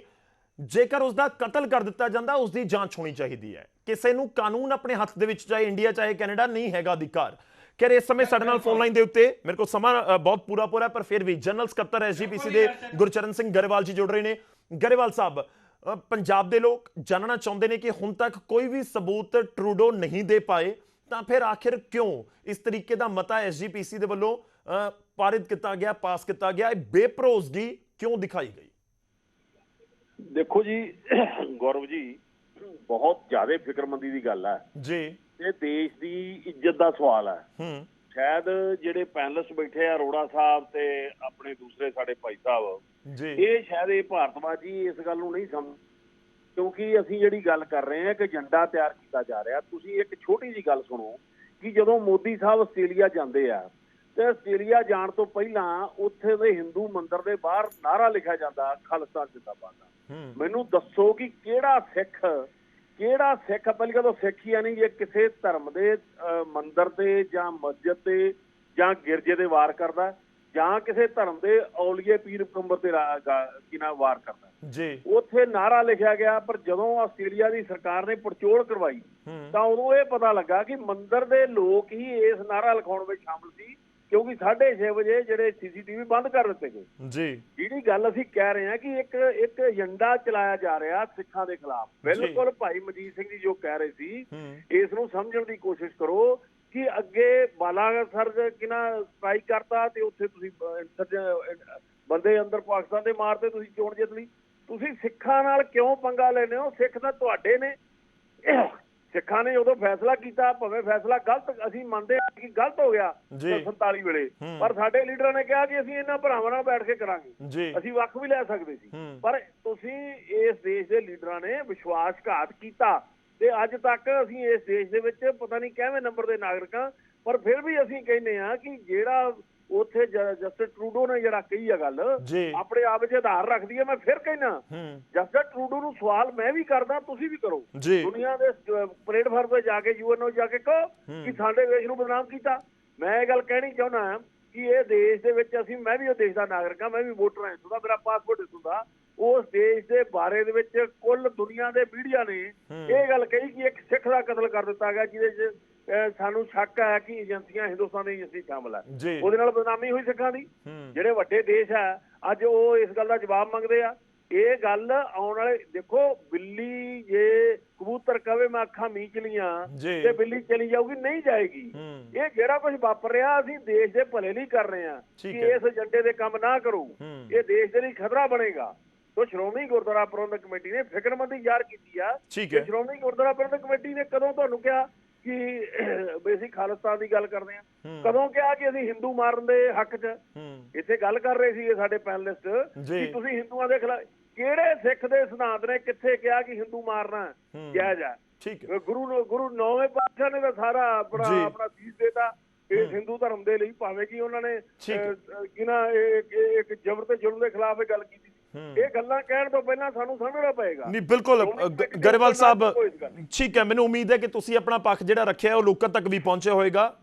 ਜੇਕਰ ਉਸਦਾ ਕਤਲ ਕਰ ਦਿੱਤਾ ਜਾਂਦਾ, ਉਸਦੀ ਜਾਂਚ ਹੋਣੀ ਚਾਹੀਦੀ ਹੈ। ਕਿਸੇ ਨੂੰ ਕਾਨੂੰਨ ਆਪਣੇ ਹੱਥ ਦੇ ਵਿੱਚ, ਚਾਹੇ ਇੰਡੀਆ ਚਾਹੇ ਕੈਨੇਡਾ, ਨਹੀਂ ਹੈਗਾ ਅਧਿਕਾਰ। ਕਿ ਇਸ ਸਮੇਂ ਸਾਡੇ ਨਾਲ ਫੋਨ ਲਾਈਨ ਦੇ ਉੱਤੇ, ਮੇਰੇ ਕੋਲ ਸਮਾਂ ਬਹੁਤ ਪੂਰਾ ਪਰ ਫਿਰ ਵੀ ਜਨਰਲ ਸਕੱਤਰ ਐਸਜੀਪੀਸੀ ਦੇ ਗੁਰਚਰਨ ਸਿੰਘ ਗਰੇਵਾਲ ਜੀ ਜੁੜ ਰਹੇ ਨੇ। ਗਰੇਵਾਲ ਸਾਹਿਬ, ਪੰਜਾਬ ਦੇ ਲੋਕ ਜਾਣਨਾ ਚਾਹੁੰਦੇ ਨੇ ਕਿ ਹੁਣ ਤੱਕ ਕੋਈ ਵੀ ਸਬੂਤ ਟਰੂਡੋ ਨਹੀਂ ਦੇ ਪਾਏ, ਤਾਂ ਫਿਰ ਆਖਿਰ ਕਿਉਂ ਇਸ ਤਰੀਕੇ ਦਾ ਮਤਾ ਐਸਜੀਪੀਸੀ ਦੇ ਵੱਲੋਂ ਪਾਰਿਤ ਕੀਤਾ ਗਿਆ, ਪਾਸ ਕੀਤਾ ਗਿਆ? ਇਹ ਬੇਭਰੋਸਗੀ ਕਿਉਂ ਦਿਖਾਈ ਗਈ? ਦੇਖੋ ਜੀ ਗੌਰਵ ਜੀ, ਬਹੁਤ ਜ਼ਿਆਦਾ ਫਿਕਰਮੰਦੀ ਦੀ ਗੱਲ ਹੈ ਜੀ। ਇਹ ਦੇਸ਼ ਦੀ ਇੱਜ਼ਤ ਦਾ ਸਵਾਲ ਹੈ। ਸ਼ਾਇਦ ਜਿਹੜੇ ਪੈਨਲਿਸਟ ਬੈਠੇ ਆ, ਅਰੋੜਾ ਸਾਹਿਬ ਤੇ ਆਪਣੇ ਦੂਸਰੇ ਸਾਡੇ ਭਾਈ ਸਾਹਿਬ ਜੀ, ਇਹ ਸ਼ਾਇਦ ਇਹ ਭਾਰਤਵਾਦੀ ਇਸ ਗੱਲ ਨੂੰ ਨਹੀਂ ਸਮਝ, ਕਿਉਂਕਿ ਅਸੀਂ ਜਿਹੜੀ ਗੱਲ ਕਰ ਰਹੇ ਹਾਂ ਕਿ ਏਜੰਡਾ ਤਿਆਰ ਕੀਤਾ ਜਾ ਰਿਹਾ। ਤੁਸੀਂ ਇੱਕ ਛੋਟੀ ਜਿਹੀ ਗੱਲ ਸੁਣੋ ਕਿ ਜਦੋਂ ਮੋਦੀ ਸਾਹਿਬ ਆਸਟ੍ਰੇਲੀਆ ਜਾਂਦੇ ਆ ਤੇ ਆਸਟ੍ਰੇਲੀਆ ਜਾਣ ਤੋਂ ਪਹਿਲਾਂ ਉੱਥੇ ਦੇ ਹਿੰਦੂ ਮੰਦਿਰ ਦੇ ਬਾਹਰ ਨਾਅਰਾ ਲਿਖਿਆ ਜਾਂਦਾ ਖਾਲਿਸਤਾਨ ਜ਼ਿੰਦਾਬਾਦ ਦਾ। ਮੈਨੂੰ ਦੱਸੋ ਕਿ ਕਿਹੜਾ ਸਿੱਖ ਪਹਿਲੀ ਗੱਲ ਤਾਂ ਸਿੱਖ ਹੀ ਨਹੀਂ, ਜੇ ਕਿਸੇ ਧਰਮ ਦੇ ਮੰਦਿਰ ਤੇ ਜਾਂ ਮਸਜਿਦ ਤੇ ਜਾਂ ਗਿਰਜੇ ਦੇ ਵਾਰ ਕਰਦਾ ਜਾਂ ਕਿਸੇ ਧਰਮ ਦੇ ਔਲੀਏ ਪੀਰ ਪੈਗੰਬਰ ਤੇ ਵਾਰ ਕਰਦਾ ਜੀ, ਉੱਥੇ ਨਾਅਰਾ ਲਿਖਿਆ ਗਿਆ। ਪਰ ਜਦੋਂ ਆਸਟ੍ਰੇਲੀਆ ਦੀ ਸਰਕਾਰ ਨੇ ਪੜਚੋਲ ਕਰਵਾਈ ਤਾਂ ਉਦੋਂ ਇਹ ਪਤਾ ਲੱਗਾ ਕਿ ਮੰਦਿਰ ਦੇ ਲੋਕ ਹੀ ਇਸ ਨਾਅਰਾ ਲਿਖਾਉਣ ਵਿੱਚ ਸ਼ਾਮਲ ਸੀ, ਕਿਉਂਕਿ 6:30 ਵਜੇ ਜਿਹੜੇ ਸੀਸੀਟੀਵੀ ਬੰਦ ਕਰ ਦਿੱਤੇ ਗਏ ਜੀ। ਜਿਹੜੀ ਗੱਲ ਅਸੀਂ ਕਹਿ ਰਹੇ ਹਾਂ ਕਿ ਇੱਕ ਏਜੰਡਾ ਚਲਾਇਆ ਜਾ ਰਿਹਾ ਸਿੱਖਾਂ ਦੇ ਖਿਲਾਫ। ਬਿਲਕੁਲ ਭਾਈ ਮਜੀਦ ਸਿੰਘ ਜੀ ਜੋ ਕਹਿ ਰਹੇ ਸੀ, ਇਸ ਨੂੰ ਸਮਝਣ ਦੀ ਕੋਸ਼ਿਸ਼ ਕਰੋ ਕਿ ਅੱਗੇ ਬਾਲਾਸਰ ਸਟ੍ਰਾਈਕ ਕਰਤਾ ਤੇ ਉੱਥੇ ਤੁਸੀਂ ਬੰਦੇ ਅੰਦਰ ਪਾਕਿਸਤਾਨ ਦੇ ਮਾਰਤੇ, ਤੁਸੀਂ ਚੋਣ ਜਿੱਤ ਲਈ। ਤੁਸੀਂ ਸਿੱਖਾਂ ਨਾਲ ਕਿਉਂ ਪੰਗਾ ਲੈਂਦੇ ਹੋ? ਸਿੱਖ ਤਾਂ ਤੁਹਾਡੇ ਨੇ। ਸਿੱਖਾਂ ਨੇ ਉਦੋਂ ਫੈਸਲਾ ਕੀਤਾ, ਭਾਵੇਂ ਫੈਸਲਾ ਗਲਤ, ਅਸੀਂ ਮੰਨਦੇ ਹਾਂ ਕਿ ਗਲਤ ਹੋ ਗਿਆ 47 ਵੇਲੇ, ਪਰ ਸਾਡੇ ਲੀਡਰਾਂ ਨੇ ਕਿਹਾ ਕਿ ਅਸੀਂ ਇਹਨਾਂ ਭਰਾਵਾਂ ਨਾਲ ਬੈਠ ਕੇ ਕਰਾਂਗੇ, ਅਸੀਂ ਵੱਖ ਵੀ ਲੈ ਸਕਦੇ ਸੀ। ਪਰ ਤੁਸੀਂ ਇਸ ਦੇਸ਼ ਦੇ ਲੀਡਰਾਂ ਨੇ ਵਿਸ਼ਵਾਸਘਾਤ ਕੀਤਾ ਤੇ ਅੱਜ ਤੱਕ ਅਸੀਂ ਇਸ ਦੇਸ਼ ਦੇ ਵਿੱਚ ਪਤਾ ਨਹੀਂ ਕਿਵੇਂ ਨੰਬਰ ਦੇ ਨਾਗਰਿਕ ਹਾਂ, ਪਰ ਫਿਰ ਵੀ ਅਸੀਂ ਕਹਿੰਦੇ ਹਾਂ ਕਿ ਜਿਹੜਾ ਉੱਥੇ ਜਸਟਿਸ ਟਰੂਡੋ ਨੇ ਜਿਹੜਾ ਕਹੀ ਆ ਗੱਲ, ਆਪਣੇ ਆਪ 'ਚ ਆਧਾਰ ਰੱਖਦੀ ਹੈ। ਮੈਂ ਫਿਰ ਕਹਿਣਾ ਜਸਟਿਸ ਟਰੂਡੋ ਨੂੰ ਸਵਾਲ ਮੈਂ ਵੀ ਕਰਦਾ, ਤੁਸੀਂ ਵੀ ਕਰੋ। ਦੁਨੀਆ ਦੇ ਪਲੇਟਫਾਰਮ ਤੇ ਜਾ ਕੇ UN ਜਾ ਕੇ ਕਹੋ ਕਿ ਸਾਡੇ ਦੇਸ਼ ਨੂੰ ਬਦਨਾਮ ਕੀਤਾ। ਮੈਂ ਇਹ ਗੱਲ ਕਹਿਣੀ ਚਾਹੁੰਦਾ ਕਿ ਇਹ ਦੇਸ਼ ਦੇ ਵਿੱਚ ਮੈਂ ਵੀ ਉਹ ਦੇਸ਼ ਦਾ ਨਾਗਰਿਕ ਹਾਂ, ਮੈਂ ਵੀ ਵੋਟਰ ਹਾਂ ਇੱਥੋਂ ਦਾ, ਮੇਰਾ ਪਾਸਪੋਰਟ ਇੱਥੋਂ ਦਾ। ਉਸ ਦੇਸ਼ ਦੇ ਬਾਰੇ ਦੇ ਵਿੱਚ ਕੁੱਲ ਦੁਨੀਆ ਦੇ ਮੀਡੀਆ ਨੇ ਇਹ ਗੱਲ ਕਹੀ ਕਿ ਇੱਕ ਸਿੱਖ ਦਾ ਕਤਲ ਕਰ ਦਿੱਤਾ ਗਿਆ, ਜਿਹਦੇ 'ਚ ਸਾਨੂੰ ਸ਼ੱਕ ਹੈ ਕਿ ਏਜੰਸੀਆਂ ਹਿੰਦੁਸਤਾਨ ਦੀ ਏਜੰਸੀ ਸ਼ਾਮਲ ਹੈ। ਉਹਦੇ ਨਾਲ ਬਦਨਾਮੀ ਹੋਈ ਸਿੱਖਾਂ ਦੀ। ਜਿਹੜੇ ਵੱਡੇ ਦੇਸ਼ ਹੈ ਅੱਜ ਉਹ ਇਸ ਗੱਲ ਦਾ ਜਵਾਬ ਮੰਗਦੇ ਆ। ਇਹ ਗੱਲ ਆਉਣ ਵਾਲੇ, ਦੇਖੋ ਬਿੱਲੀ ਜੇ ਕਬੂਤਰ ਕਵੇ ਮੈਂ ਅੱਖਾਂ ਮੀਚ ਲੀਆਂ ਤੇ ਬਿੱਲੀ ਚਲੀ ਜਾਊਗੀ, ਨਹੀਂ ਜਾਏਗੀ। ਇਹ ਜਿਹੜਾ ਕੁਝ ਵਾਪਰ ਰਿਹਾ ਅਸੀਂ ਦੇਸ਼ ਦੇ ਭਲੇ ਲਈ ਕਰ ਰਹੇ ਹਾਂ ਕਿ ਇਸ ਏਜੰਡੇ ਦੇ ਕੰਮ ਨਾ ਕਰੋ, ਇਹ ਦੇਸ਼ ਦੇ ਲਈ ਖਤਰਾ ਬਣੇਗਾ। तो ਸ਼੍ਰੋਮਣੀ ਗੁਰਦੁਆਰਾ ਪ੍ਰਬੰਧਕ ਕਮੇਟੀ ਨੇ ਫਿਕਰਮੰਦੀ ਜ਼ਾਹਰ ਕੀਤੀ ਆ। ਸ਼੍ਰੋਮਣੀ ਗੁਰਦੁਆਰਾ ਪ੍ਰਬੰਧਕ ਕਮੇਟੀ ਨੇ ਕਦੋਂ ਤੁਹਾਨੂੰ ਕਿਹਾ ਕਿ ਅਸੀਂ ਖਾਲਿਸਤਾਨ ਦੀ ਗੱਲ ਕਰਦੇ ਆ? ਕਦੋਂ ਕਿਹਾ ਕਿ ਅਸੀਂ ਹਿੰਦੂ ਮਾਰਨ ਦੇ ਹੱਕ 'ਚ? ਇੱਥੇ ਗੱਲ ਕਰ ਰਹੇ ਸੀ ਸਾਡੇ ਪੈਨਲਿਸਟ ਕਿ ਤੁਸੀਂ ਹਿੰਦੂਆਂ ਦੇ ਖਿਲਾਫ। ਕਿਹੜੇ ਸਿੱਖ ਦੇ ਸਿਧਾਂਤ ਨੇ ਕਿੱਥੇ ਕਿਹਾ ਕਿ ਹਿੰਦੂ ਮਾਰਨਾ ਜਾਇਜ਼ ਹੈ? ਗੁਰੂ 9ਵੇਂ ਪਾਤਸ਼ਾਹ ਨੇ ਤਾਂ ਸਾਰਾ ਆਪਣਾ ਸੀਸ ਦੇਤਾ ਇਸ ਹਿੰਦੂ ਧਰਮ ਦੇ ਲਈ, ਭਾਵੇਂ ਕਿ ਉਹਨਾਂ ਨੇ ਇੱਕ ਜ਼ਬਰ ਤੇ ਜ਼ੁਲਮ ਦੇ ਖਿਲਾਫ ਇਹ ਗੱਲ ਕੀਤੀ। ਇਹ ਗੱਲਾਂ ਕਹਿਣ ਤੋਂ ਪਹਿਲਾਂ ਸਾਨੂੰ ਸਮਝਣਾ ਪਏਗਾ। ਨਹੀਂ, ਬਿਲਕੁਲ ਗਰੇਵਾਲ ਸਾਹਿਬ, ਠੀਕ ਹੈ। ਮੈਨੂੰ ਉਮੀਦ ਹੈ ਕਿ ਤੁਸੀਂ ਆਪਣਾ ਪੱਖ ਜਿਹੜਾ ਰੱਖਿਆ ਉਹ ਲੋਕਾਂ ਤੱਕ ਵੀ ਪਹੁੰਚਿਆ ਹੋਏਗਾ।